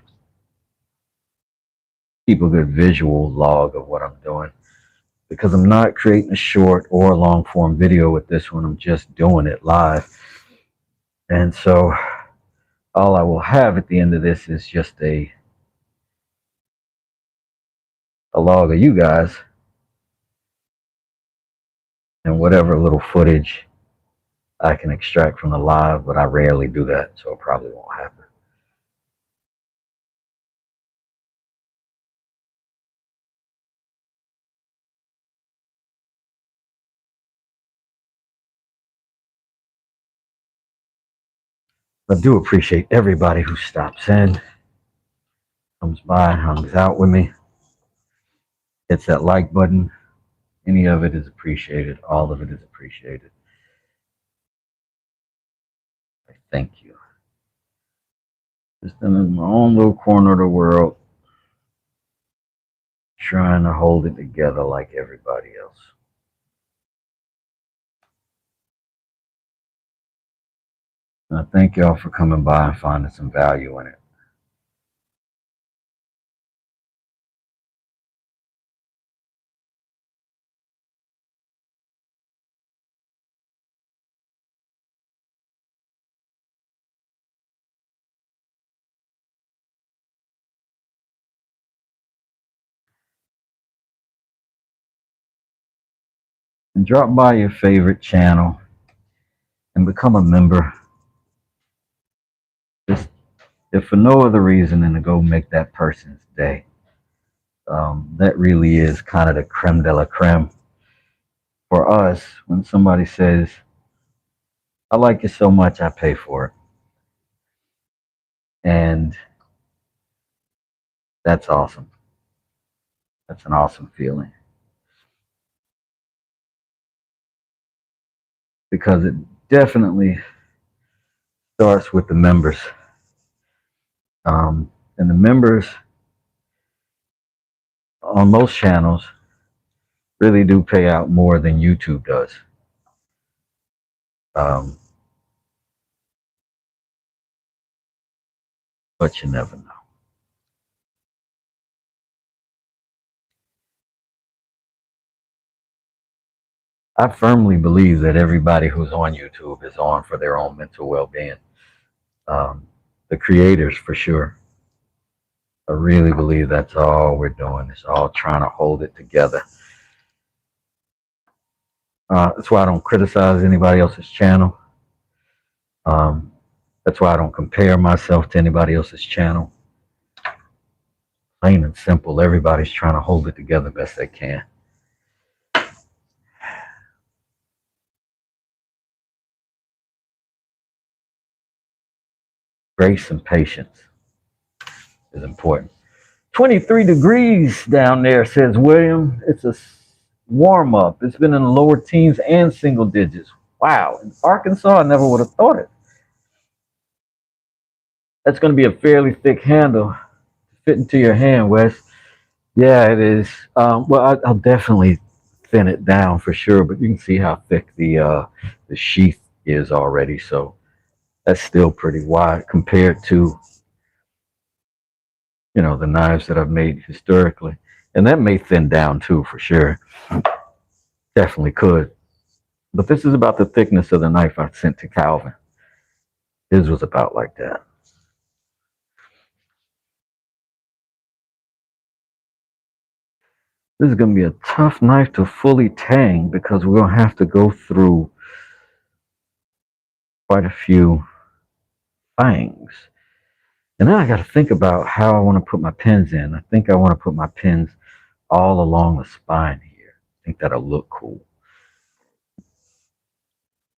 keep a good visual log of what I'm doing because I'm not creating a short or a long form video with this one. I'm just doing it live. And so all I will have at the end of this is just a log of you guys and whatever little footage I can extract from the live, but I rarely do that, so it probably won't happen. I do appreciate everybody who stops in, comes by, hangs out with me, hits that like button. Any of it is appreciated. All of it is appreciated. I thank you. Just in my own little corner of the world, trying to hold it together like everybody else. And I thank y'all for coming by and finding some value in it. And drop by your favorite channel and become a member. Just if for no other reason than to go make that person's day. That really is kind of the creme de la creme for us when somebody says, I like you so much, I pay for it. And that's awesome. That's an awesome feeling. Because it definitely starts with the members. And the members on most channels really do pay out more than YouTube does. But you never know. I firmly believe that everybody who's on YouTube is on for their own mental well-being. The creators, for sure. I really believe that's all we're doing. It's all trying to hold it together. That's why I don't criticize anybody else's channel. That's why I don't compare myself to anybody else's channel. Plain and simple, everybody's trying to hold it together best they can. Grace and patience is important. 23 degrees down there, says William. It's a warm up. It's been in the lower teens and single digits. Wow. In Arkansas, I never would have thought it. That's going to be a fairly thick handle to fit into your hand, Wes. Yeah, it is. Well, I'll definitely thin it down for sure, but you can see how thick the sheath is already. So that's still pretty wide compared to, you know, the knives that I've made historically. And that may thin down too, for sure. Definitely could. But this is about the thickness of the knife I sent to Calvin. His was about like that. This is going to be a tough knife to fully tang because we're going to have to go through quite a few fangs. And then I got to think about how I want to put my pins in. I think I want to put my pins all along the spine here. I think that'll look cool.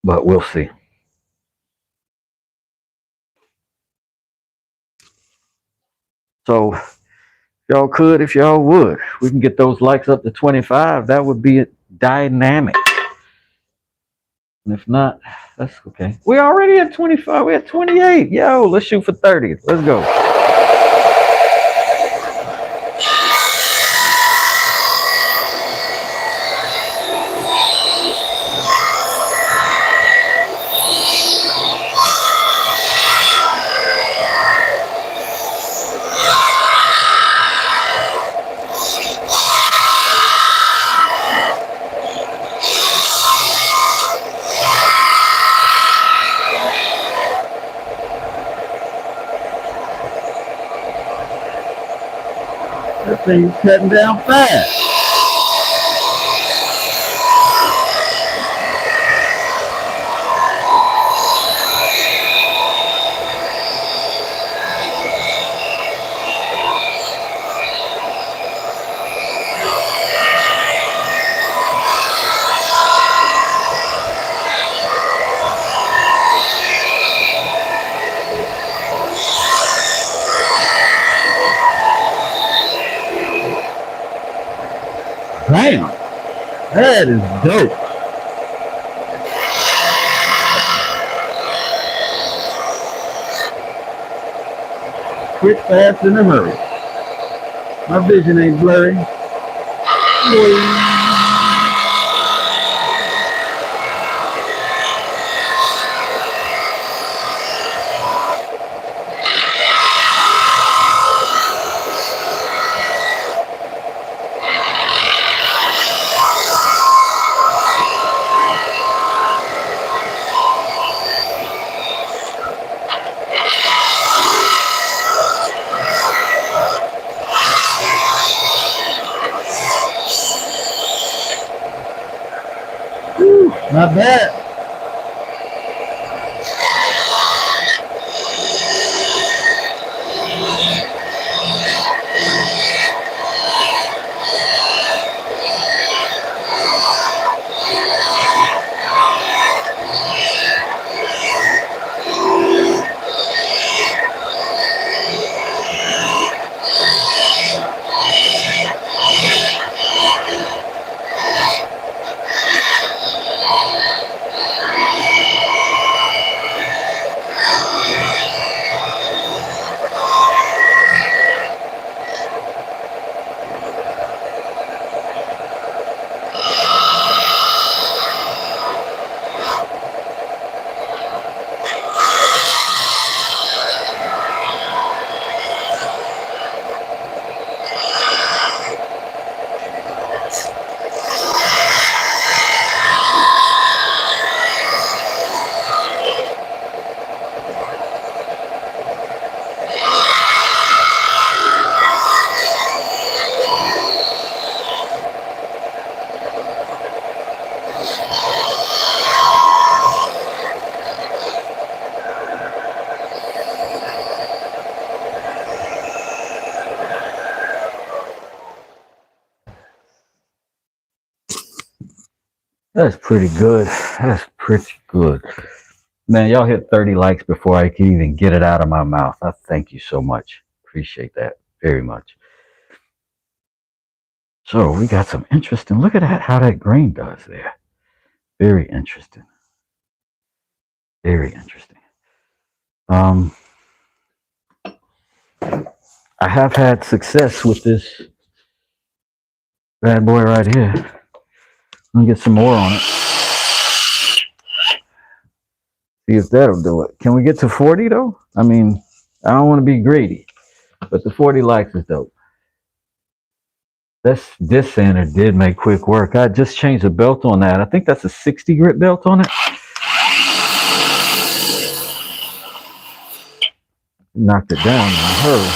But we'll see. So, if y'all could, if y'all would, we can get those likes up to 25. That would be dynamic. And if not, that's okay. We're already at 25. We're at 28. Yo, let's shoot for 30. Let's go. That thing's cutting down fast. Damn, that is dope. Quick, fast, in a hurry. My vision ain't blurry. Not bad. That's pretty good. That's pretty good. Man, y'all hit 30 likes before I can even get it out of my mouth. I thank you so much. Appreciate that very much. So we got some interesting. Look at that, how that grain does there. Very interesting. Very interesting. I have had success with this bad boy right here. Let me get some more on it. See if that'll do it. Can we get to 40 though? I mean, I don't want to be greedy, but the 40 likes is dope. This sander did make quick work. I just changed the belt on that. I think that's a 60 grit belt on it. Knocked it down in a hurry.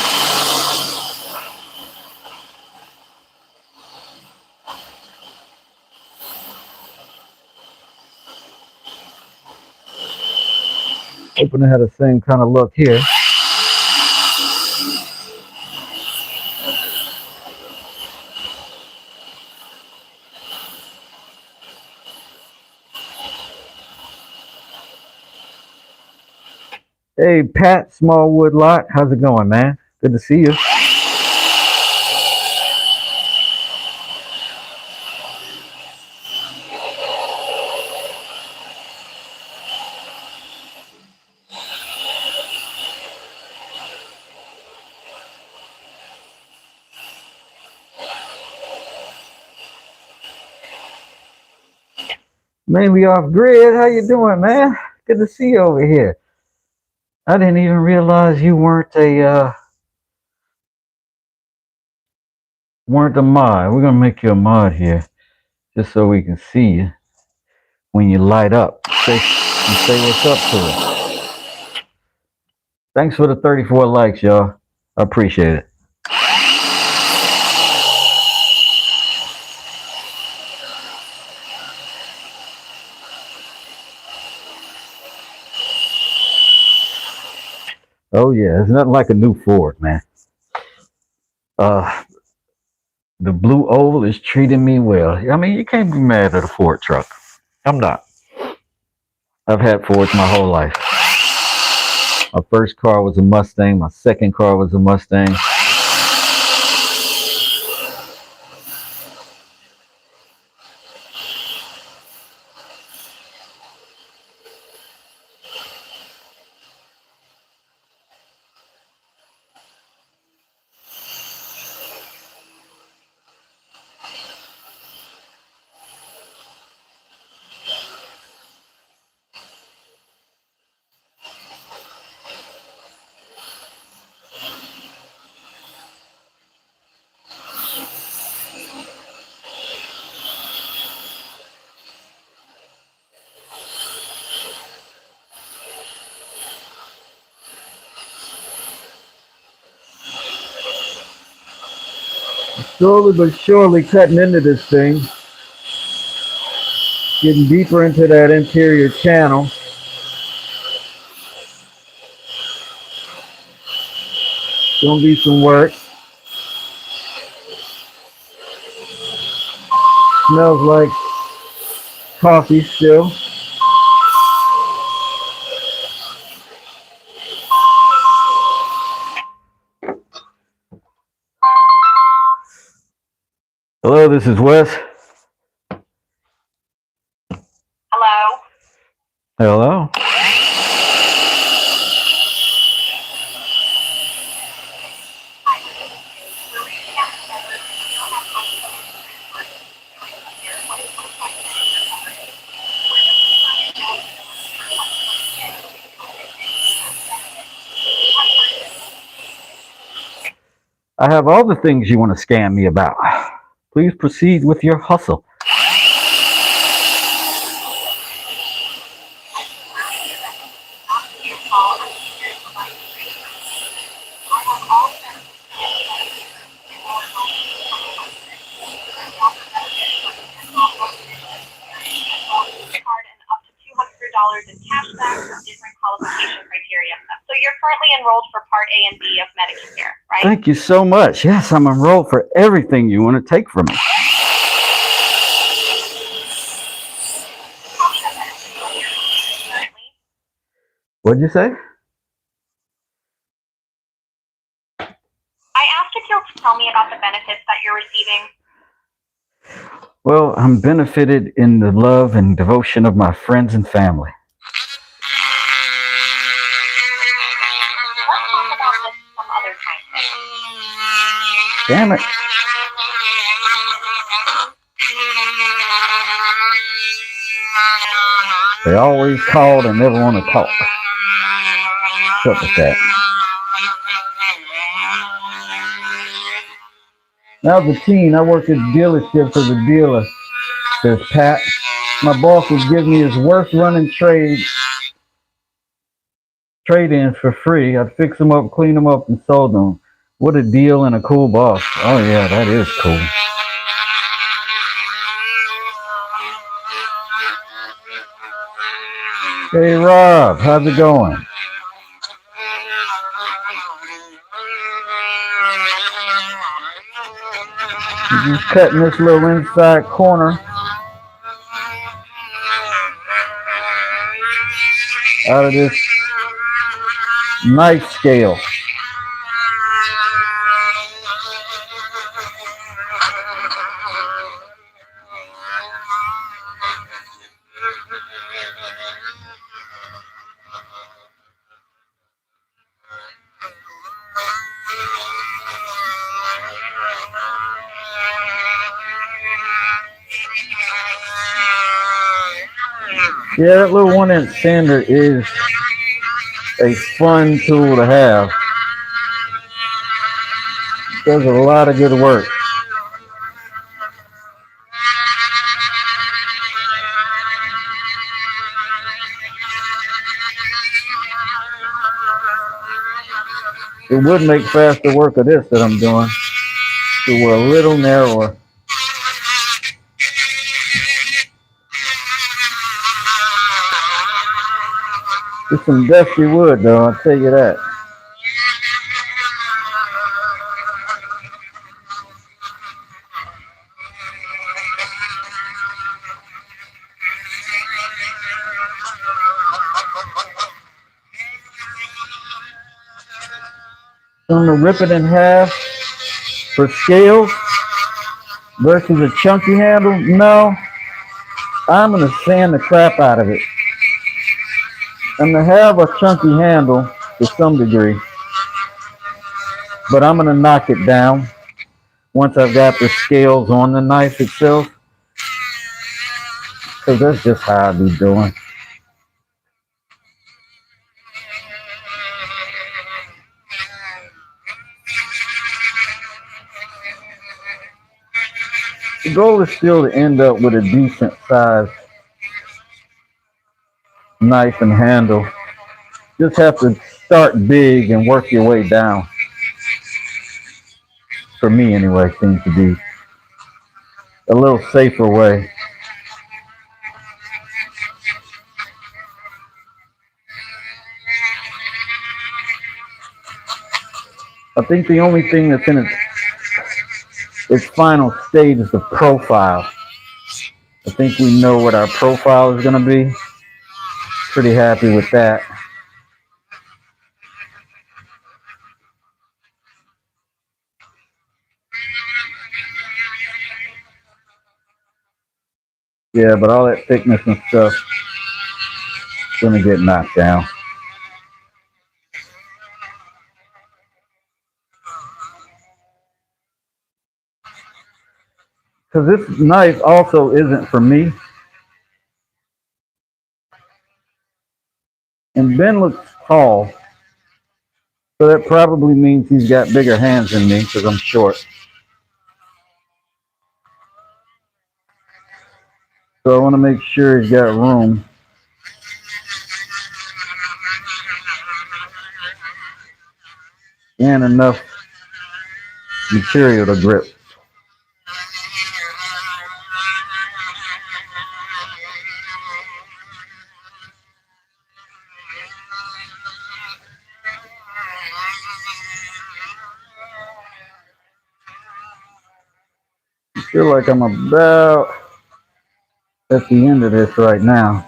Hoping it had the same kind of look here. Hey, Pat, Smallwood Lot. How's it going, man? Good to see you. Mainly off grid. How you doing, man? Good to see you over here. I didn't even realize you weren't a mod. We're gonna make you a mod here, just so we can see you when you light up. Say what's up to it. Thanks for the 34 likes, y'all. I appreciate it. Oh yeah, it's nothing like a new Ford, man. The blue oval is treating me well. I mean, you can't be mad at a Ford truck. I'm not. I've had Fords my whole life. My first car was a Mustang. My second car was a Mustang. Slowly but surely cutting into this thing. Getting deeper into that interior channel. Gonna be some work. Smells like coffee still. Hello, this is Wes. Hello. Hello. I have all the things you want to scam me about. Please proceed with your hustle. In cashback with different qualification criteria. So you're currently enrolled for Part A and B of Medicare, right? Thank you so much. Yes, I'm enrolled for everything you want to take from me. What'd you say? I asked if you'll tell me about the benefits that you're receiving. Well, I'm benefited in the love and devotion of my friends and family. Let's talk about this some other time. Damn it. They always called and never want to talk. What's up with that? Now as a teen, I worked at dealerships as a dealer. There's Pat. My boss would give me his worst running trade-ins for free. I'd fix them up, clean them up, and sold them. What a deal and a cool boss. Oh yeah, that is cool. Hey Rob, how's it going? Just cutting this little inside corner out of this knife scale. Yeah, that little 1-inch sander is a fun tool to have. Does a lot of good work. It would make faster work of this that I'm doing. So we're a little narrower. It's some dusty wood though, I'll tell you that. So I'm gonna rip it in half for scales versus a chunky handle. No, I'm gonna sand the crap out of it. I'm gonna have a chunky handle to some degree, but I'm gonna knock it down once I've got the scales on the knife itself, because that's just how I be doing. The goal is still to end up with a decent sized knife and handle. Just have to start big and work your way down. For me anyway, seems to be a little safer way. I think the only thing that's in its final stage is the profile. I think we know what our profile is going to be. Pretty happy with that. Yeah, but all that thickness and stuff is going to get knocked down. Because this knife also isn't for me. And Ben looks tall, so that probably means he's got bigger hands than me because I'm short. So I want to make sure he's got room. And enough material to grip. I feel like I'm about at the end of this right now.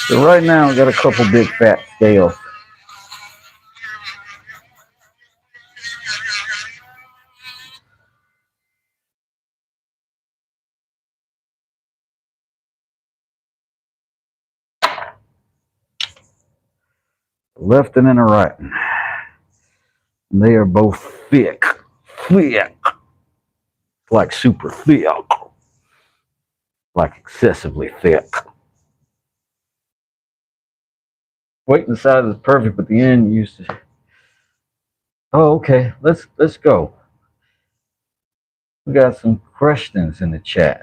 So right now I got a couple big fat scales. left and a right. And they are both thick, like super thick, like excessively thick. Weight and size is perfect, but the end used to. Oh, okay. Let's go. We got some questions in the chat.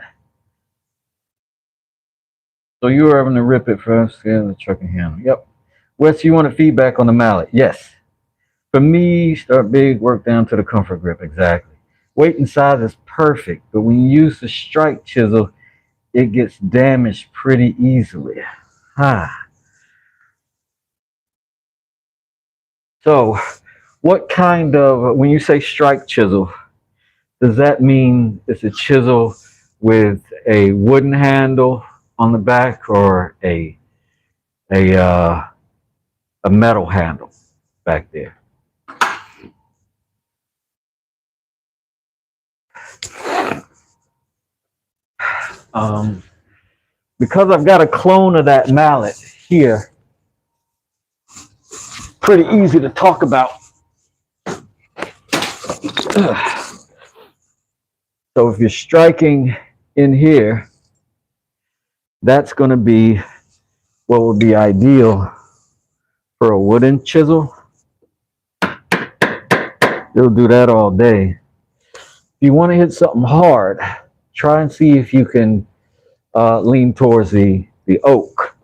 So you were having to rip it first, and the trucking handle. Yep. Wes, you want feedback on the mallet? Yes. For me, start big, work down to the comfort grip. Exactly. Weight and size is perfect, but when you use the strike chisel, it gets damaged pretty easily. So, what kind of, when you say strike chisel, does that mean it's a chisel with a wooden handle on the back or a metal handle back there? Because I've got a clone of that mallet here, pretty easy to talk about. So if you're striking in here, that's going to be what would be ideal for a wooden chisel. It'll do that all day. If you want to hit something hard, try and see if you can lean towards the oak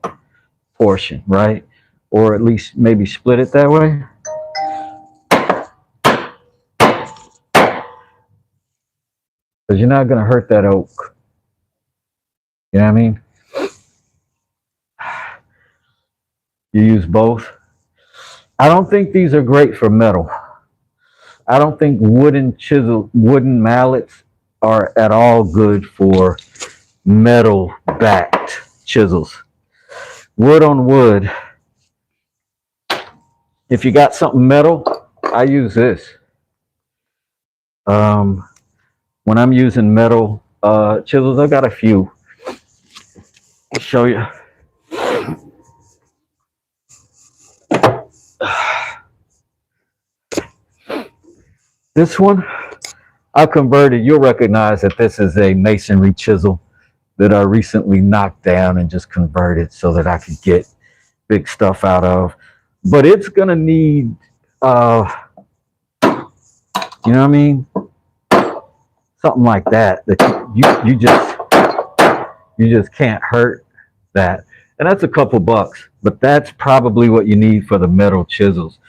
portion, right? Or at least maybe split it that way. Because you're not going to hurt that oak. You know what I mean? You use both. I don't think these are great for metal. I don't think wooden mallets are at all good for metal backed chisels. Wood on wood. If you got something metal, I use this. When I'm using metal chisels, I got a few. I'll show you. This one, I converted. You'll recognize that this is a masonry chisel that I recently knocked down and just converted so that I could get big stuff out of. But it's gonna need, you know what I mean? Something like that you just can't hurt that. And that's a couple bucks, but that's probably what you need for the metal chisels.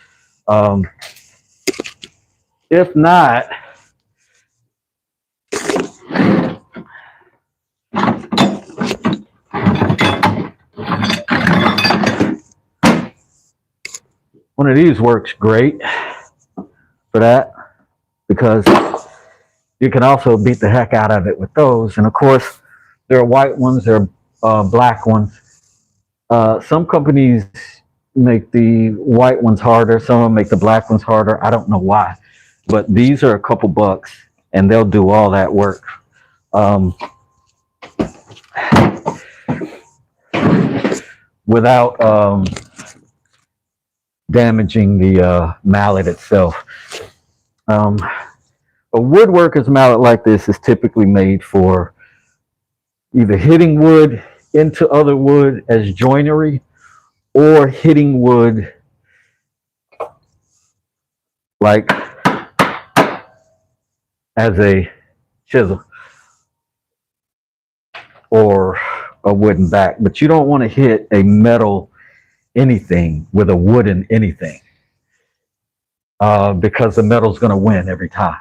If not, one of these works great for that, because you can also beat the heck out of it with those. And of course, there are white ones, there are black ones. Some companies make the white ones harder, some of them make the black ones harder. I don't know why, but these are a couple bucks and they'll do all that work. Without damaging the mallet itself. A woodworker's mallet like this is typically made for either hitting wood into other wood as joinery or hitting wood like as a chisel or a wooden back. But you don't want to hit a metal anything with a wooden anything because the metal's going to win every time.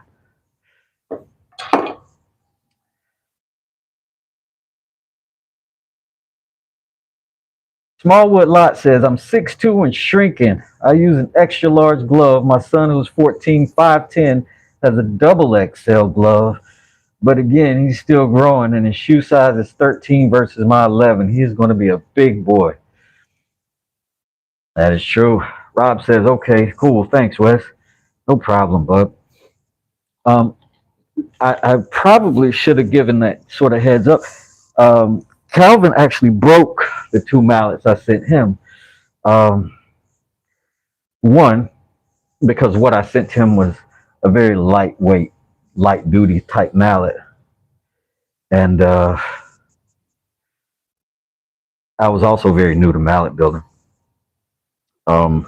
Smallwood Lot says, I'm 6'2" and shrinking. I use an extra large glove. My son, who's 14, 5'10", has a double XL glove. But again, he's still growing and his shoe size is 13 versus my 11. He's going to be a big boy. That is true. Rob says, okay, cool. Thanks, Wes. No problem, bud. I probably should have given that sort of heads up. Calvin actually broke the two mallets I sent him. One, because what I sent him was a very lightweight, light duty type mallet. And I was also very new to mallet building. And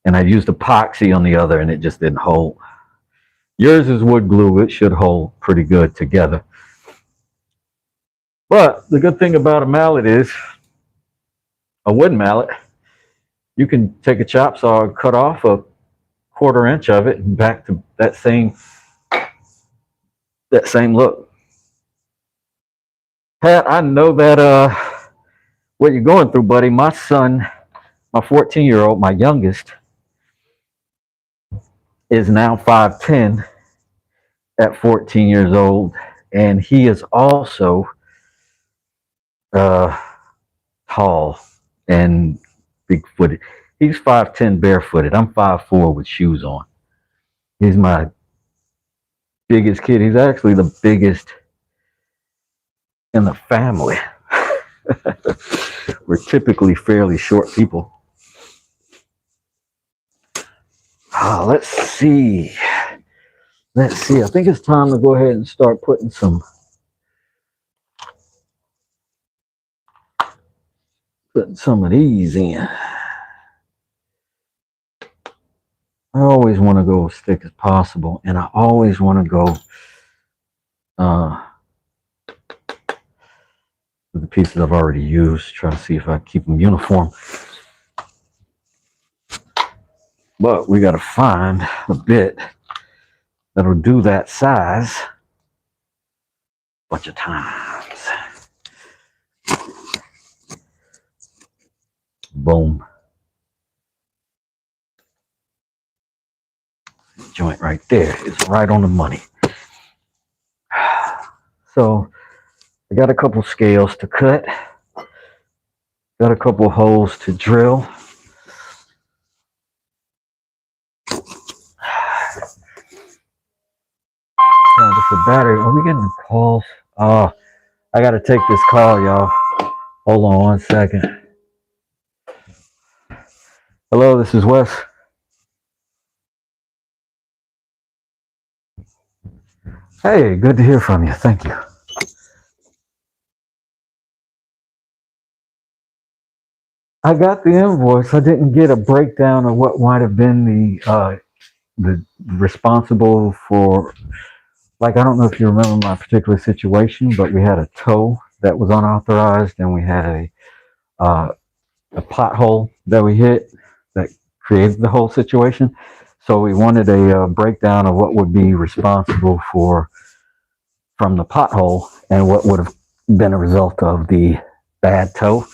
I used epoxy on the other, and it just didn't hold. Yours is wood glue. It should hold pretty good together. But the good thing about a mallet is, a wooden mallet, you can take a chop saw and cut off a 1/4 inch of it and back to that same look. Pat, I know that what you're going through, buddy. My son, my 14-year-old, my youngest, is now 5'10" at 14 years old, and he is also tall and big-footed. He's 5'10" barefooted. I'm 5'4" with shoes on. He's my biggest kid. He's actually the biggest in the family. We're typically fairly short people. Let's see. I think it's time to go ahead and start putting some of these in. I always want to go as thick as possible, and I always want to go with the pieces I've already used. Try to see if I keep them uniform. But we got to find a bit that'll do that size a bunch of times. Boom. Joint right there is right on the money. So I got a couple scales to cut. Got a couple holes to drill. Just a battery. Are we getting calls? I got to take this call, y'all. Hold on 1 second. Hello, this is Wes. Hey, good to hear from you. Thank you. I got the invoice. I didn't get a breakdown of what might have been the responsible for. Like, I don't know if you remember my particular situation, but we had a tow that was unauthorized, and we had a pothole that we hit that created the whole situation. So we wanted a breakdown of what would be responsible from the pothole and what would have been a result of the bad tow.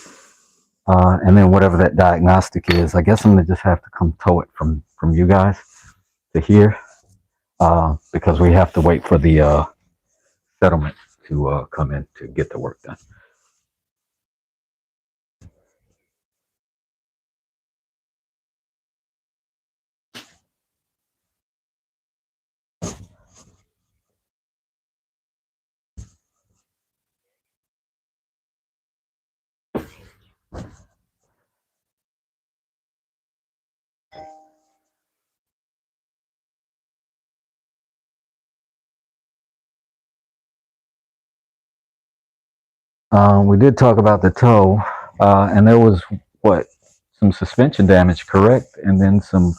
And then whatever that diagnostic is, I guess I'm gonna just have to come tow it from you guys to here, because we have to wait for the settlement to come in to get the work done. We did talk about the tow, and there was some suspension damage, correct? And then some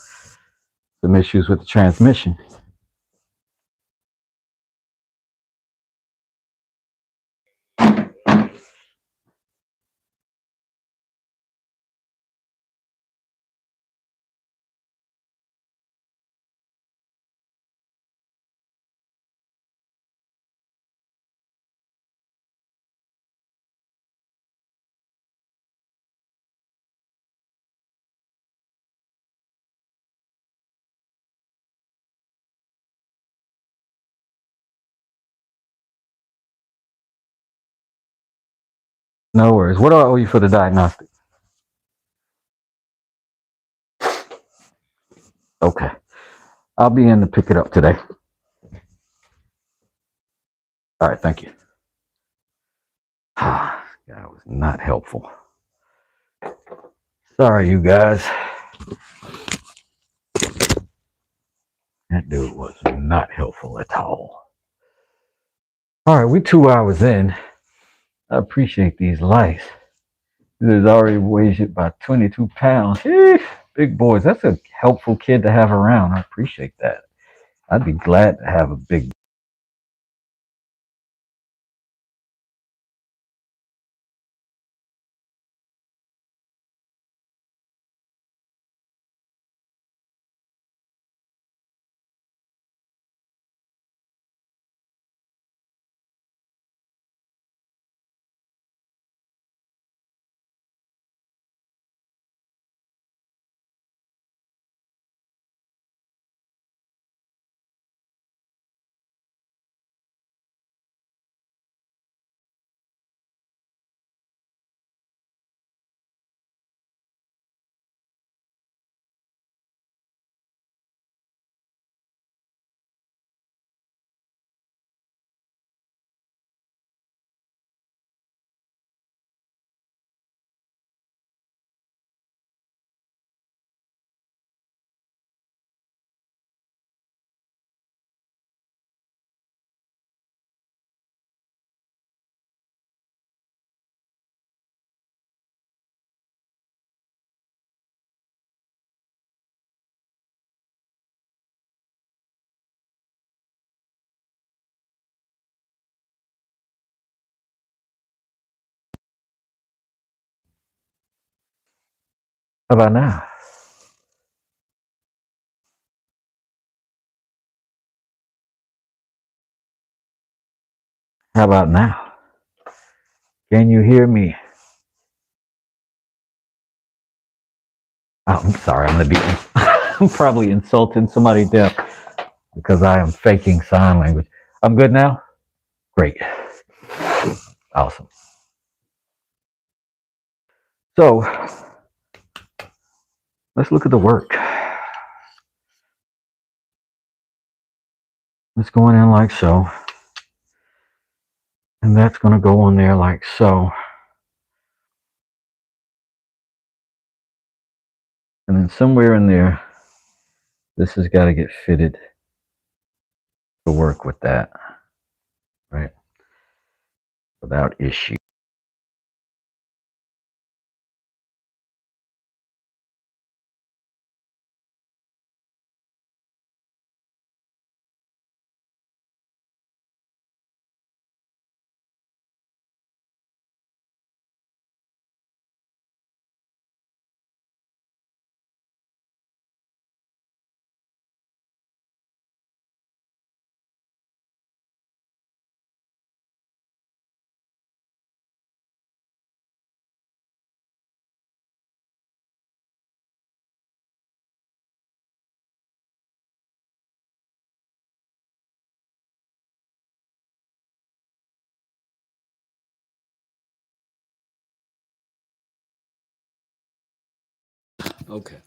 issues with the transmission. No worries. What do I owe you for the diagnostic? Okay. I'll be in to pick it up today. All right, thank you. That was not helpful. Sorry, you guys. That dude was not helpful at all. All right, we're 2 hours in. I appreciate these lights. This is already weighs about 22 pounds. Eesh, big boys. That's a helpful kid to have around. I appreciate that. I'd be glad to have a big. How about now? How about now? Can you hear me? Oh, I'm sorry. I'm gonna be. I'm probably insulting somebody deaf because I am faking sign language. I'm good now. Great. Awesome. So let's look at the work. It's going in like so. And that's going to go on there like so. And then somewhere in there, this has got to get fitted to work with that, right? Without issue. Okay.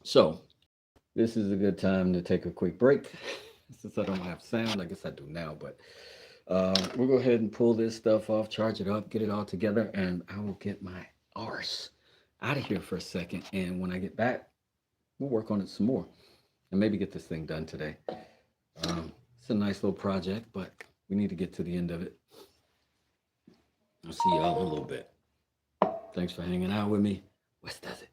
So this is a good time to take a quick break. Since I don't have sound, I guess I do now, but we'll go ahead and pull this stuff off, charge it up, get it all together, and I will get my arse out of here for a second. And when I get back, we'll work on it some more and maybe get this thing done today. It's a nice little project, but we need to get to the end of it. I'll see y'all in a little bit. Thanks for hanging out with me. Wes does it.